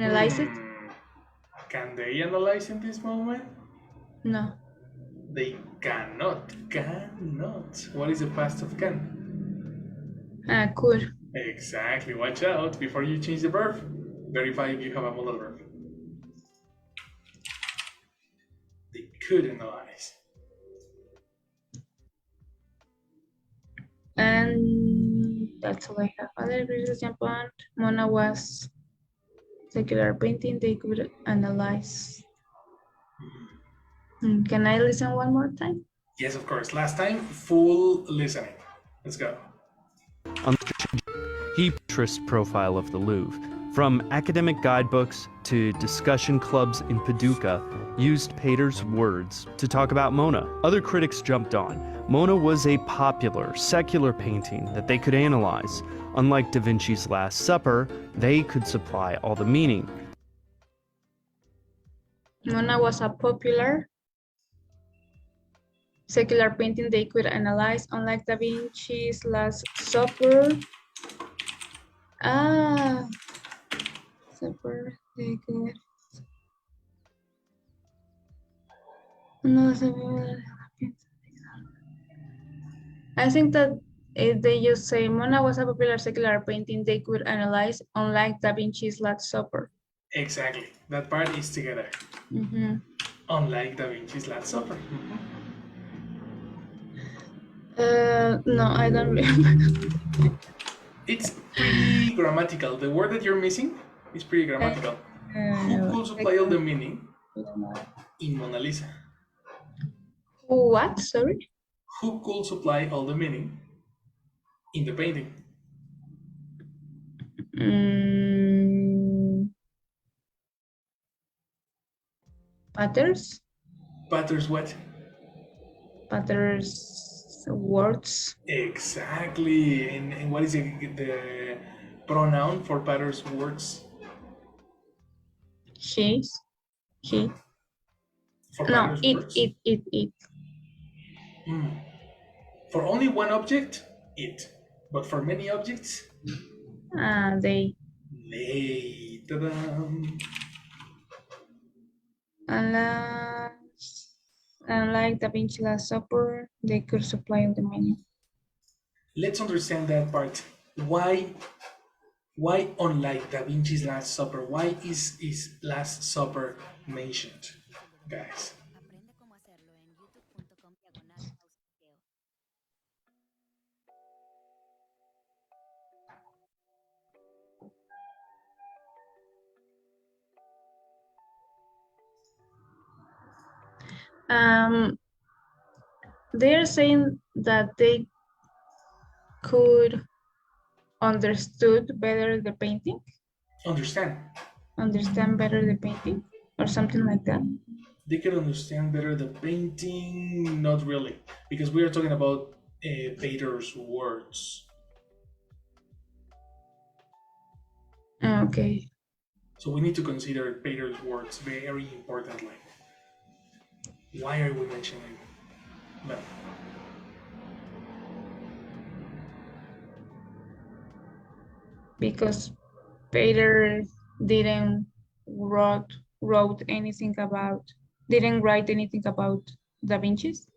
it? Can they analyze in this moment? No. They cannot. Cannot. What is the past of can? Could. Exactly. Watch out before you change the verb. Verify if you have a modal verb. They could analyze. And that's all I have. Other critics jump on. Mona was secular painting they could analyze. Can I listen one more time? Yes, of course. Last time, full listening. Let's go. On the Pinterest profile of the Louvre, from academic guidebooks to discussion clubs in Paducah, used Pater's words to talk about Mona. Other critics jumped on. Mona was a popular, secular painting that they could analyze. Unlike Da Vinci's Last Supper, they could supply all the meaning. Mona was a popular secular painting they could analyze, unlike Da Vinci's Last Supper. Supper they could. I think that if they just say Mona was a popular secular painting they could analyze, unlike Da Vinci's Last Supper. Exactly. That part is together. Unlike Da Vinci's Last Supper. No, I don't remember. It's pretty grammatical. The word that you're missing is pretty grammatical. Who could supply all the meaning in Mona Lisa? What? Sorry? Who could supply all the meaning in the painting? Patterns? Patterns what? Patterns words. Exactly. And what is the pronoun for Patterns words? He. For No, Patterns words? it. For only one object, it. But for many objects, They. they. Ta-da. Unlike Da Vinci's Last Supper, they could supply all the meaning. Let's understand that part. Why Why unlike Da Vinci's Last Supper? Why is Last Supper mentioned, guys? They're saying that they could understood better the painting, understand better the painting, or something like that. They can understand better the painting, not really, because we are talking about Peter's words. Okay. So we need to consider Peter's words very importantly. Why are we mentioning them? Because Peter didn't wrote anything about, didn't write anything about Da Vinci's.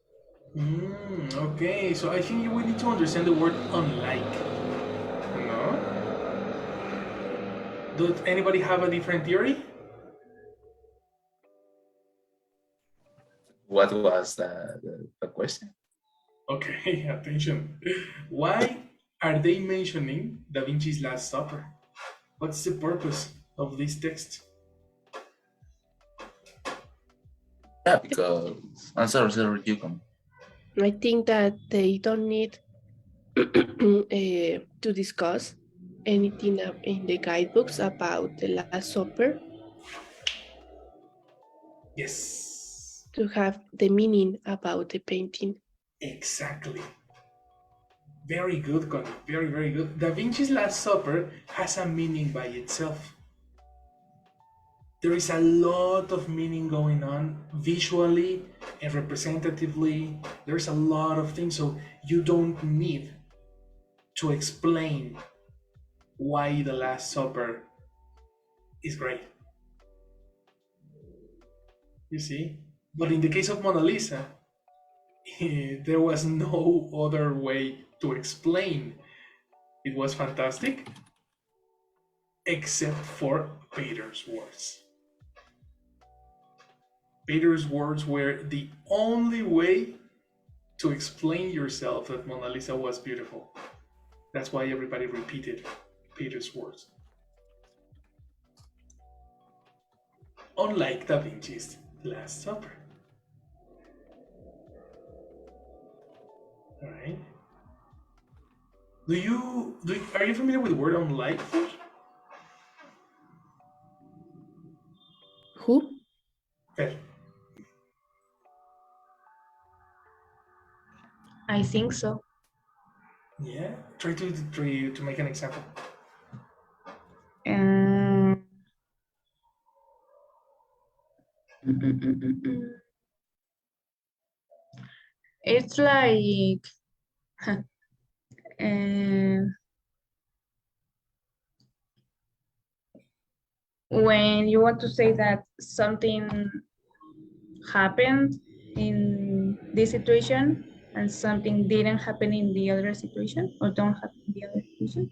Okay, so I think we need to understand the word unlike. No? Does anybody have a different theory? What was the question? Okay, attention. Why are they mentioning Da Vinci's Last Supper? What's the purpose of this text? Yeah, because I'm sorry, you come. I think that they don't need to discuss anything in the guidebooks about the Last Supper Yes, to have the meaning about the painting. exactly. Very good, Connie. Very, very good. Da Vinci's Last Supper has a meaning by itself. There is a lot of meaning going on visually and representatively. There's a lot of things, so you don't need to explain why the Last Supper is great. You see? But in the case of Mona Lisa, there was no other way to explain. It was fantastic, except for Peter's words. Peter's words were the only way to explain yourself that Mona Lisa was beautiful. That's why everybody repeated Peter's words. Unlike Da Vinci's Last Supper. Alright. Are you familiar with the word unlike? Who? Fer. I think so. Yeah. Try to make an example. It's like when you want to say that something happened in this situation and something didn't happen in the other situation or don't happen in the other situation.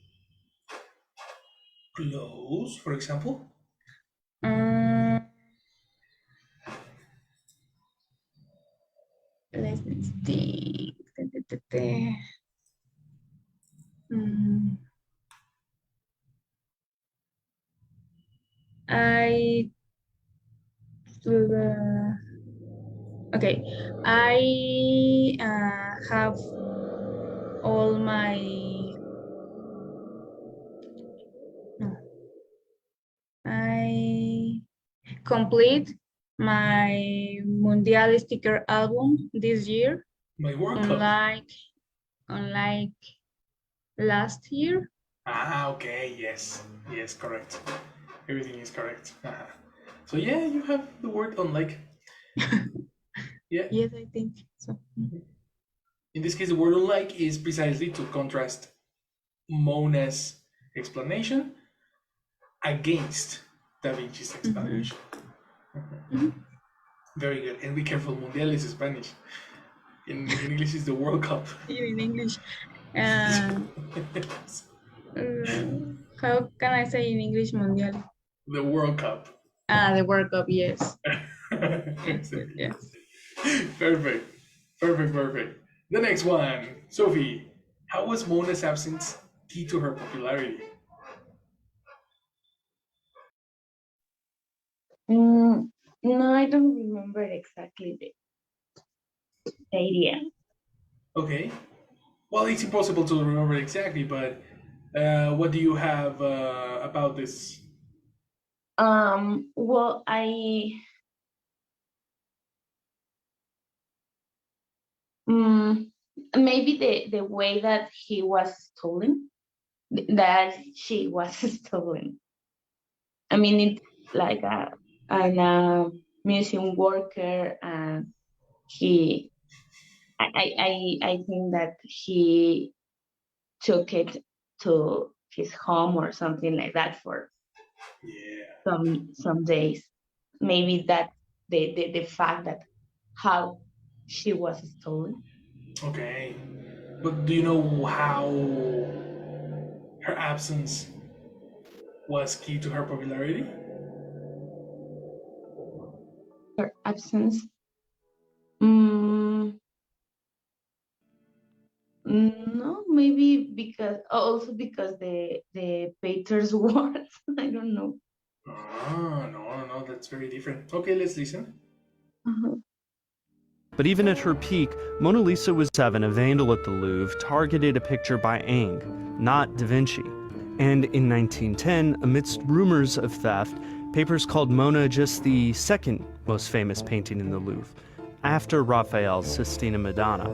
Close, for example. Let me think. Okay, I have all my I complete my Mundial sticker album this year. My World Cup. Unlike last year. Okay, yes, correct. Everything is correct. So yeah, you have the word unlike. Yeah. Yes, I think so. In this case, the word unlike is precisely to contrast Mona's explanation against Da Vinci's explanation. Very good. And be careful, Mundial is Spanish. In English is the World Cup. In English. How can I say in English Mundial? The World Cup. The World Cup, yes. Yes. Perfect. Perfect, perfect. The next one. Sophie, how was Mona's absence key to her popularity? No, I don't remember exactly the idea. Okay. Well, it's impossible to remember exactly, but what do you have about this? Well, maybe the way that he was stolen, that she was stolen. I mean, it's like a museum worker, and he, I think that he took it to his home or something like that for Yeah. some days. Maybe that the fact that how she was stolen. Okay. But do you know how her absence was key to her popularity? Her absence. Mm, no, maybe because also because the Pater's Wars. I don't know. Ah, no, no, no, that's very different. Okay, let's listen. Uh-huh. But even at her peak, Mona Lisa was 7. A vandal at the Louvre targeted a picture by Ingres, not Da Vinci. And in 1910, amidst rumors of theft, papers called Mona just the second most famous painting in the Louvre, after Raphael's Sistina Madonna.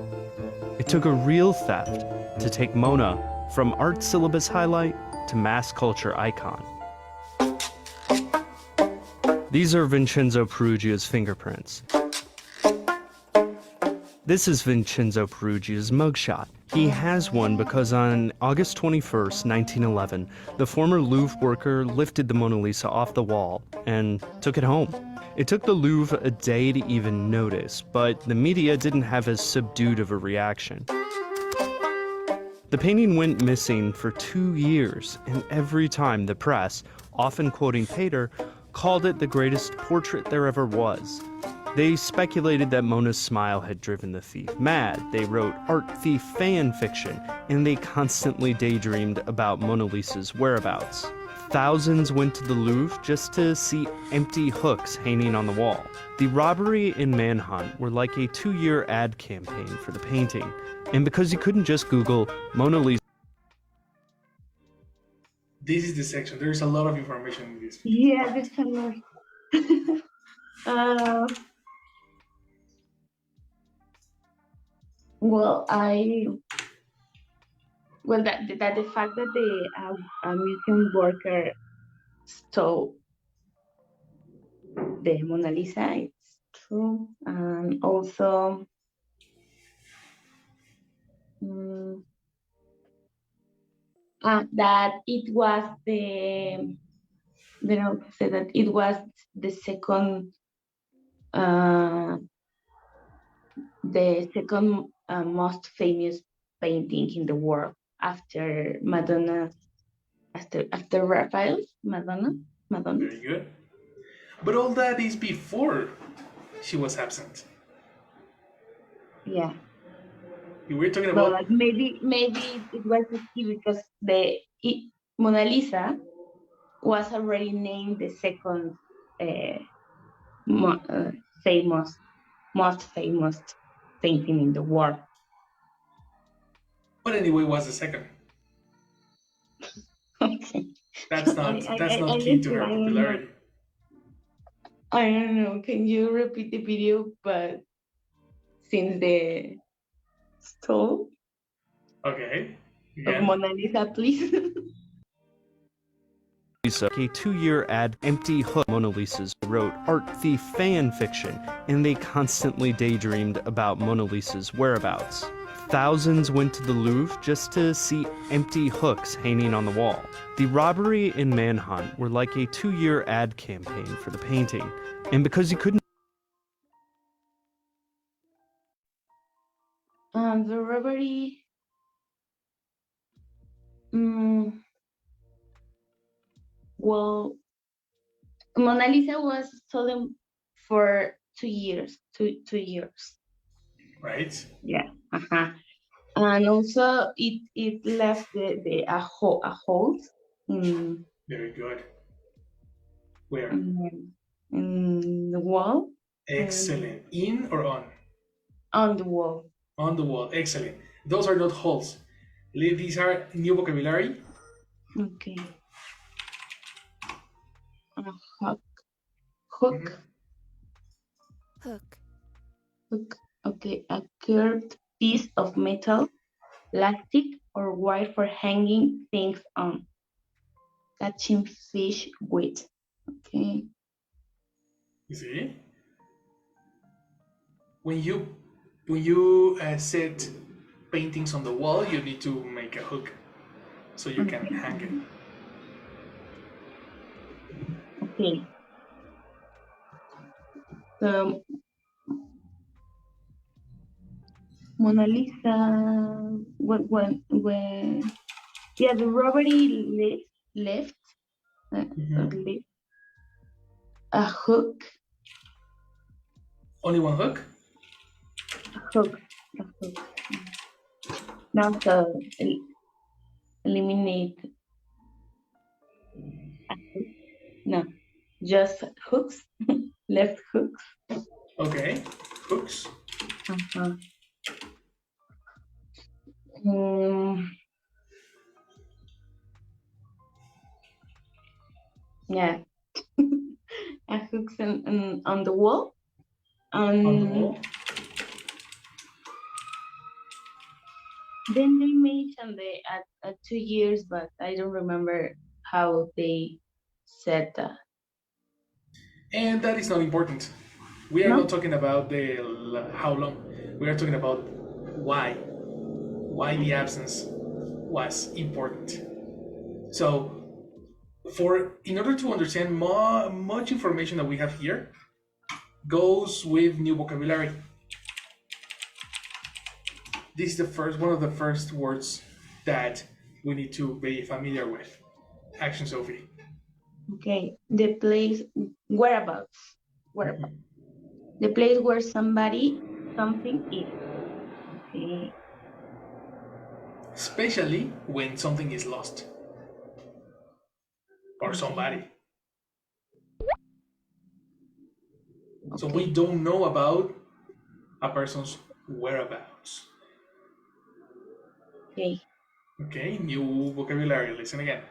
It took a real theft to take Mona from art syllabus highlight to mass culture icon. These are Vincenzo Perugia's fingerprints. This is Vincenzo Perugia's mugshot. He has one because on August 21st, 1911, the former Louvre worker lifted the Mona Lisa off the wall and took it home. It took the Louvre a day to even notice, but the media didn't have as subdued of a reaction. The painting went missing for 2 years, and every time the press, often quoting Pater, called it the greatest portrait there ever was. They speculated that Mona's smile had driven the thief mad. They wrote art thief fan fiction, and they constantly daydreamed about Mona Lisa's whereabouts. Thousands went to the Louvre just to see empty hooks hanging on the wall. The robbery and manhunt were like a 2-year ad campaign for the painting. And because you couldn't just Google Mona Lisa. This is the section. There's a lot of information in this. Yeah, that's a lot. uh, well, that the fact that the museum worker stole the Mona Lisa, it's true. And also, mm, that it was they don't say that it was the second uh, most famous painting in the world after Madonna, after Raphael's Madonna. Very good. But all that is before she was absent. Yeah. We're talking Well, about. like maybe it was the key because Mona Lisa was already named the second uh, mo- uh, famous, most famous painting in the world. But anyway, was the second. Okay. That's I, not I, that's I not key to honestly, her I don't know. popularity. I don't know. Can you repeat the video? But since the stole Okay. of Again. Mona Lisa, please. A 2-year ad empty hook Mona Lisa's wrote art thief fan fiction, and they constantly daydreamed about Mona Lisa's whereabouts. Thousands went to the Louvre just to see empty hooks hanging on the wall. The robbery and manhunt were like a 2-year ad campaign for the painting, and because you couldn't. The robbery. Mm, Well, Mona Lisa was stolen for 2 years. 2 years. Right? Yeah. Uh-huh. And also it left a hole in Very good. Where? in the wall. Excellent. In or on? On the wall. On the wall. Excellent. Those are not holes. These are new vocabulary. Okay. A hook. Hook. Mhm. Hook. Hook. Okay. A curved piece of metal, plastic, or wire for hanging things on. Catching fish with. Okay. You see? When you set paintings on the wall, you need to make a hook so you can hang it. Okay. So Mona Lisa, when yeah, the robbery left Mhm. left a hook, Only one hook? a hook, a hook. Now so eliminate a hook. No, just hooks, left hooks. Okay. Hooks. Uh-huh. Um, yeah, a hooks on the wall. On the wall. Then they mentioned the at 2 years, but I don't remember how they said that. And that is not important. We are No? not talking about how long. We are talking about why. Why the absence was important. So, in order to understand much information that we have here, goes with new vocabulary. This is one of the first words that we need to be familiar with. Action, Sophie. Okay. The place whereabouts. Whereabouts. The place where something is. Okay. Especially when something is lost or somebody. So we Okay. don't know about a person's whereabouts. Okay. Okay, new vocabulary. Listen again.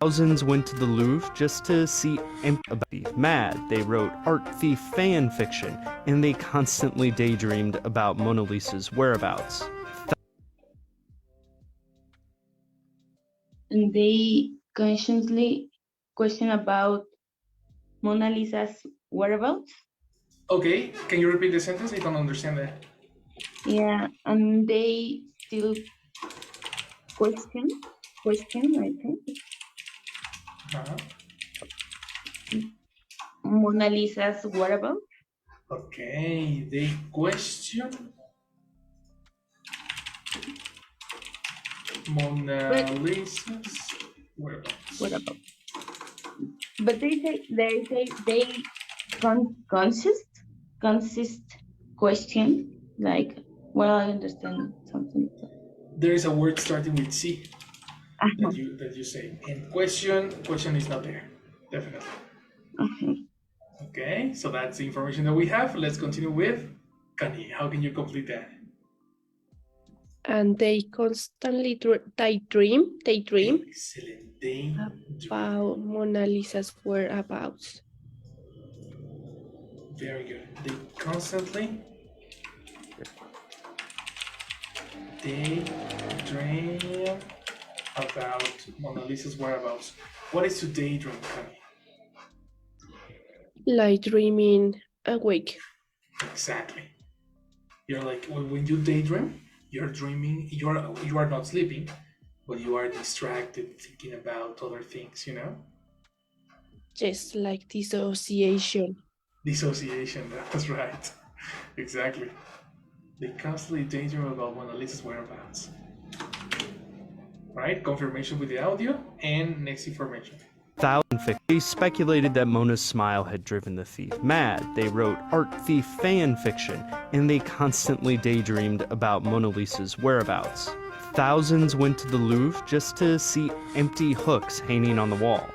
Thousands went to the Louvre just to see about the mad. They wrote art thief fan fiction, and they constantly daydreamed about Mona Lisa's whereabouts. And they consciously question about Mona Lisa's whereabouts. Okay, can you repeat the sentence? I don't understand that. Yeah. And they still question, I think. Uh-huh. Mona Lisa's whereabouts. Okay, they question Mona But Lisa's whereabouts. whereabouts. But they consist question, like, well, I understand something. There is a word starting with C Uh-huh. that you say. And question is not there. Definitely. Uh-huh. Okay, so that's the information that we have. Let's continue with Kani. How can you complete that? And they constantly daydream Excellent. Daydream. about Mona Lisa's whereabouts. Very good. They constantly daydream about Mona Lisa's whereabouts. What is to daydream, Kani? Like dreaming awake. Exactly. You're like when you daydream, you're dreaming. You are not sleeping, but you are distracted thinking about other things. Just like dissociation. Dissociation. That's right. Exactly. They constantly daydream about Mona Lisa's whereabouts. right? Confirmation with the audio and next information. They speculated that Mona's smile had driven the thief mad. They wrote art thief fan fiction, and they constantly daydreamed about Mona Lisa's whereabouts. Thousands went to the Louvre just to see empty hooks hanging on the wall.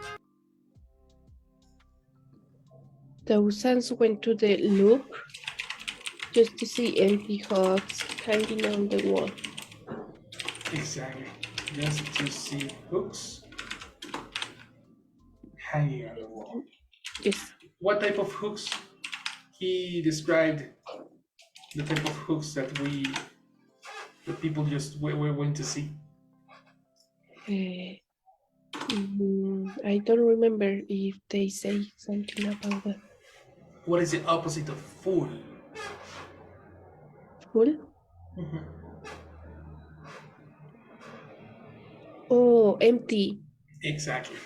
Thousands went to the Louvre just to see empty hooks hanging on the wall. Exactly. Just to see hooks hanging on the wall. Yes. What type of hooks? He described the type of hooks that people just went to see. I don't remember if they say something about that. What is the opposite of full? Full? Oh, empty. Exactly.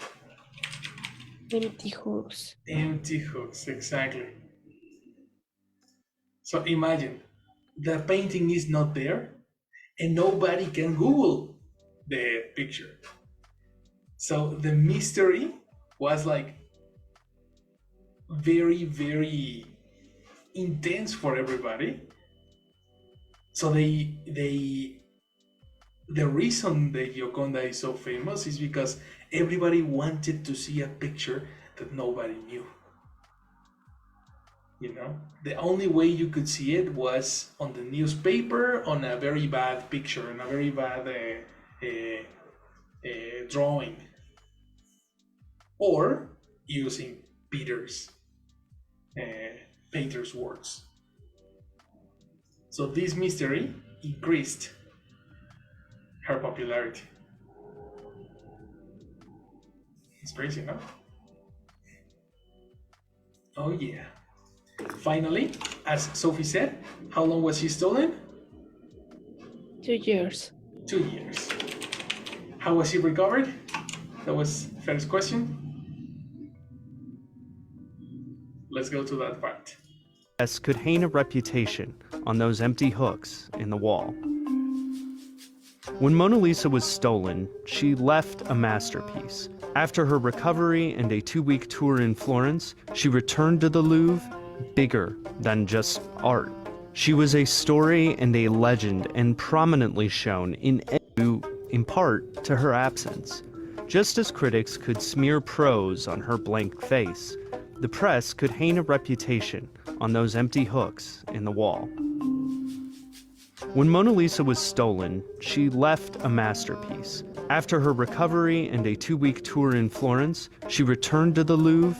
Empty hooks. Empty hooks, exactly. So imagine, the painting is not there and nobody can Google the picture. So the mystery was like very, very intense for everybody. So the reason the Gioconda is so famous is because everybody wanted to see a picture that nobody knew. You know, the only way you could see it was on the newspaper, on a very bad picture, on a very bad drawing, or using Peter's painter's words. So this mystery increased her popularity. It's crazy, no? Oh yeah. Finally, as Sophie said, how long was she stolen? 2 years. 2 years. How was she recovered? That was first question. Let's go to that part. Could hang a reputation on those empty hooks in the wall. When Mona Lisa was stolen, she left a masterpiece. After her recovery and a 2-week tour in Florence, she returned to the Louvre bigger than just art. She was a story and a legend, and prominently shown in part to her absence. Just as critics could smear prose on her blank face, the press could hang a reputation on those empty hooks in the wall. When Mona Lisa was stolen, she left a masterpiece. After her recovery and a 2-week tour in Florence, she returned to the Louvre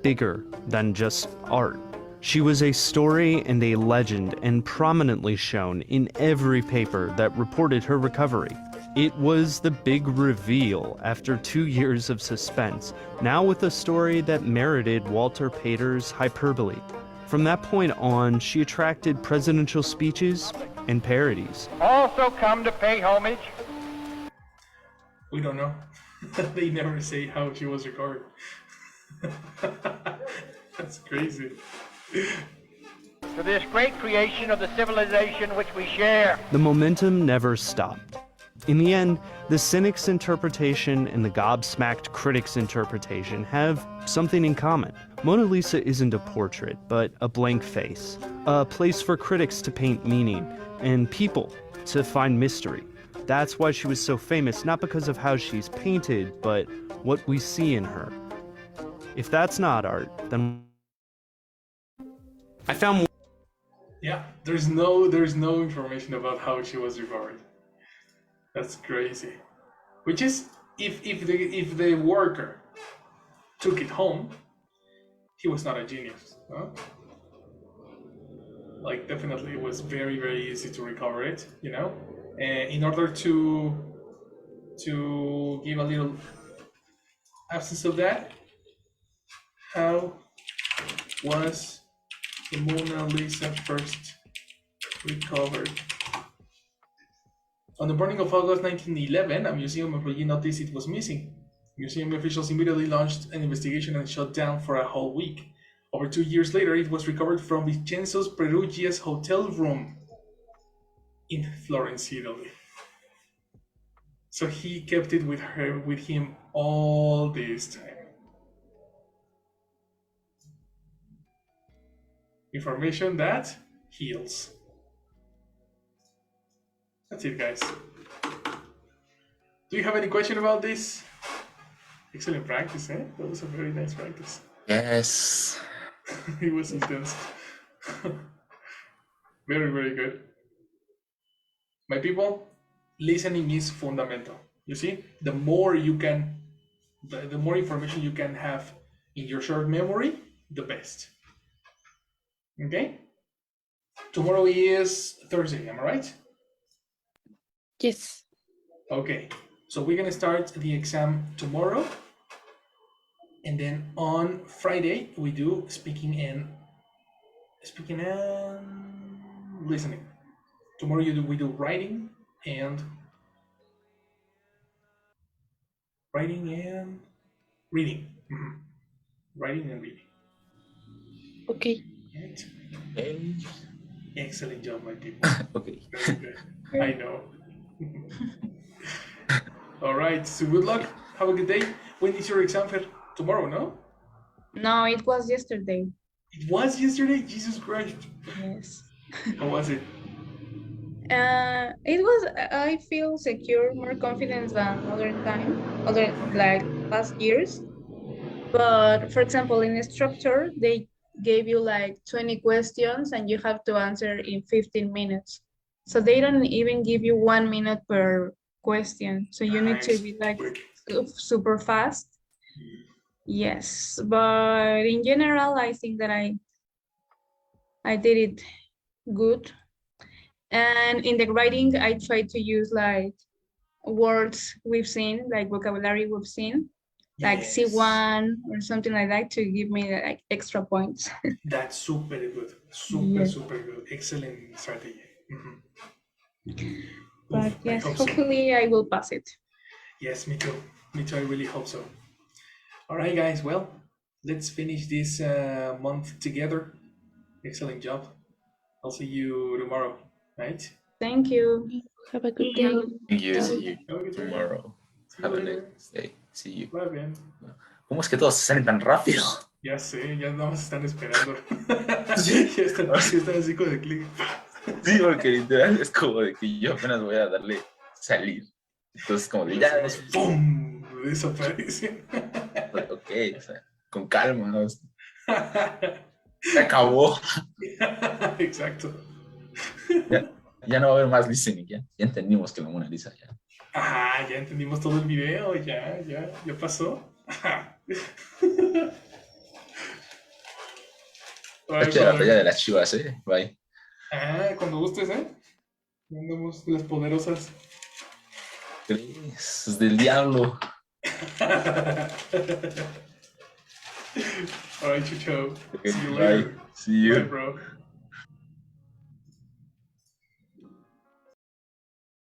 bigger than just art. She was a story and a legend, and prominently shown in every paper that reported her recovery. It was the big reveal after 2 years of suspense, now with a story that merited Walter Pater's hyperbole. From that point on, she attracted presidential speeches and parodies. Also come to pay homage. We don't know. They never say how she was recovered. That's crazy. To this great creation of the civilization which we share. The momentum never stopped. In the end, the cynic's interpretation and the gobsmacked critic's interpretation have something in common. Mona Lisa isn't a portrait, but a blank face, a place for critics to paint meaning, and people to find mystery. That's why she was so famous, not because of how she's painted, but what we see in her. If that's not art, then I found. Yeah, there's no information about how she was recovered. That's crazy. Which is, if the worker took it home, he was not a genius. Huh? Like, definitely, it was very, very easy to recover it. You know, in order to give a little absence of that, how was the Mona Lisa first recovered? On the morning of August 1911, a museum employee noticed it was missing. Museum officials immediately launched an investigation and shut down for a whole week. Over 2 years later, it was recovered from Vincenzo Peruggia's hotel room in Florence, Italy. So he kept it with him all this time. Information that heals. That's it, guys. Do you have any question about this? Excellent practice, eh? That was a very nice practice. Yes. It was intense. Very, very good. My people, listening is fundamental. You see, the more information you can have in your short memory, the best. Okay? Tomorrow is Thursday, am I right? Yes. Okay, so we're gonna start the exam tomorrow, and then on Friday we do speaking and listening. Tomorrow we do writing and reading. Mhm. Writing and reading. Okay. Right. Okay. Excellent job, my people. Okay. Very good. I know. All right. So good luck. Have a good day. When is your exam for tomorrow? No. No, it was yesterday. It was yesterday. Jesus Christ. Yes. How was it? It was, I feel secure, more confidence than other like past years. But for example, in a structure, they gave you like 20 questions and you have to answer in 15 minutes. So they don't even give you 1 minute per question. So you need to be like super fast. Yes, but in general, I think that I did it good. And in the writing, I try to use like words we've seen, like vocabulary we've seen, like Yes. C1 or something like that to give me like extra points. That's super good. Yes. Super good. Excellent strategy. Mhm. But Oof, I yes, hope so. hopefully I will pass it. Yes, me too. Me too. I really hope so. All right, guys. Well, let's finish this month together. Excellent job. I'll see you tomorrow, right? Thank you. Have a good day. Thank you. Bye. See you Have a good day. tomorrow. See you Have a later. nice day. See you. Bye, man. ¿Cómo es que todos salen tan rápido? Ya sé, ya nada más están esperando. Sí. ya están así con el clic. Sí, porque literal es como de que yo apenas voy a darle salir. Entonces, como de ya. ¡Pum! Desaparece. Ok, o sea, con calma. ¿No? Se acabó. Exacto. Ya no va a haber más listening. Ya entendimos que la Mona Lisa ya. Ajá, ya entendimos todo el video. Ya pasó. Echa la playa de las chivas, Bye. Ah, cuando gustes, Andamos las poderosas. ¿Crees? Es del diablo. All right, Chucho. Okay, See you bye. later. See you. Bye, bro.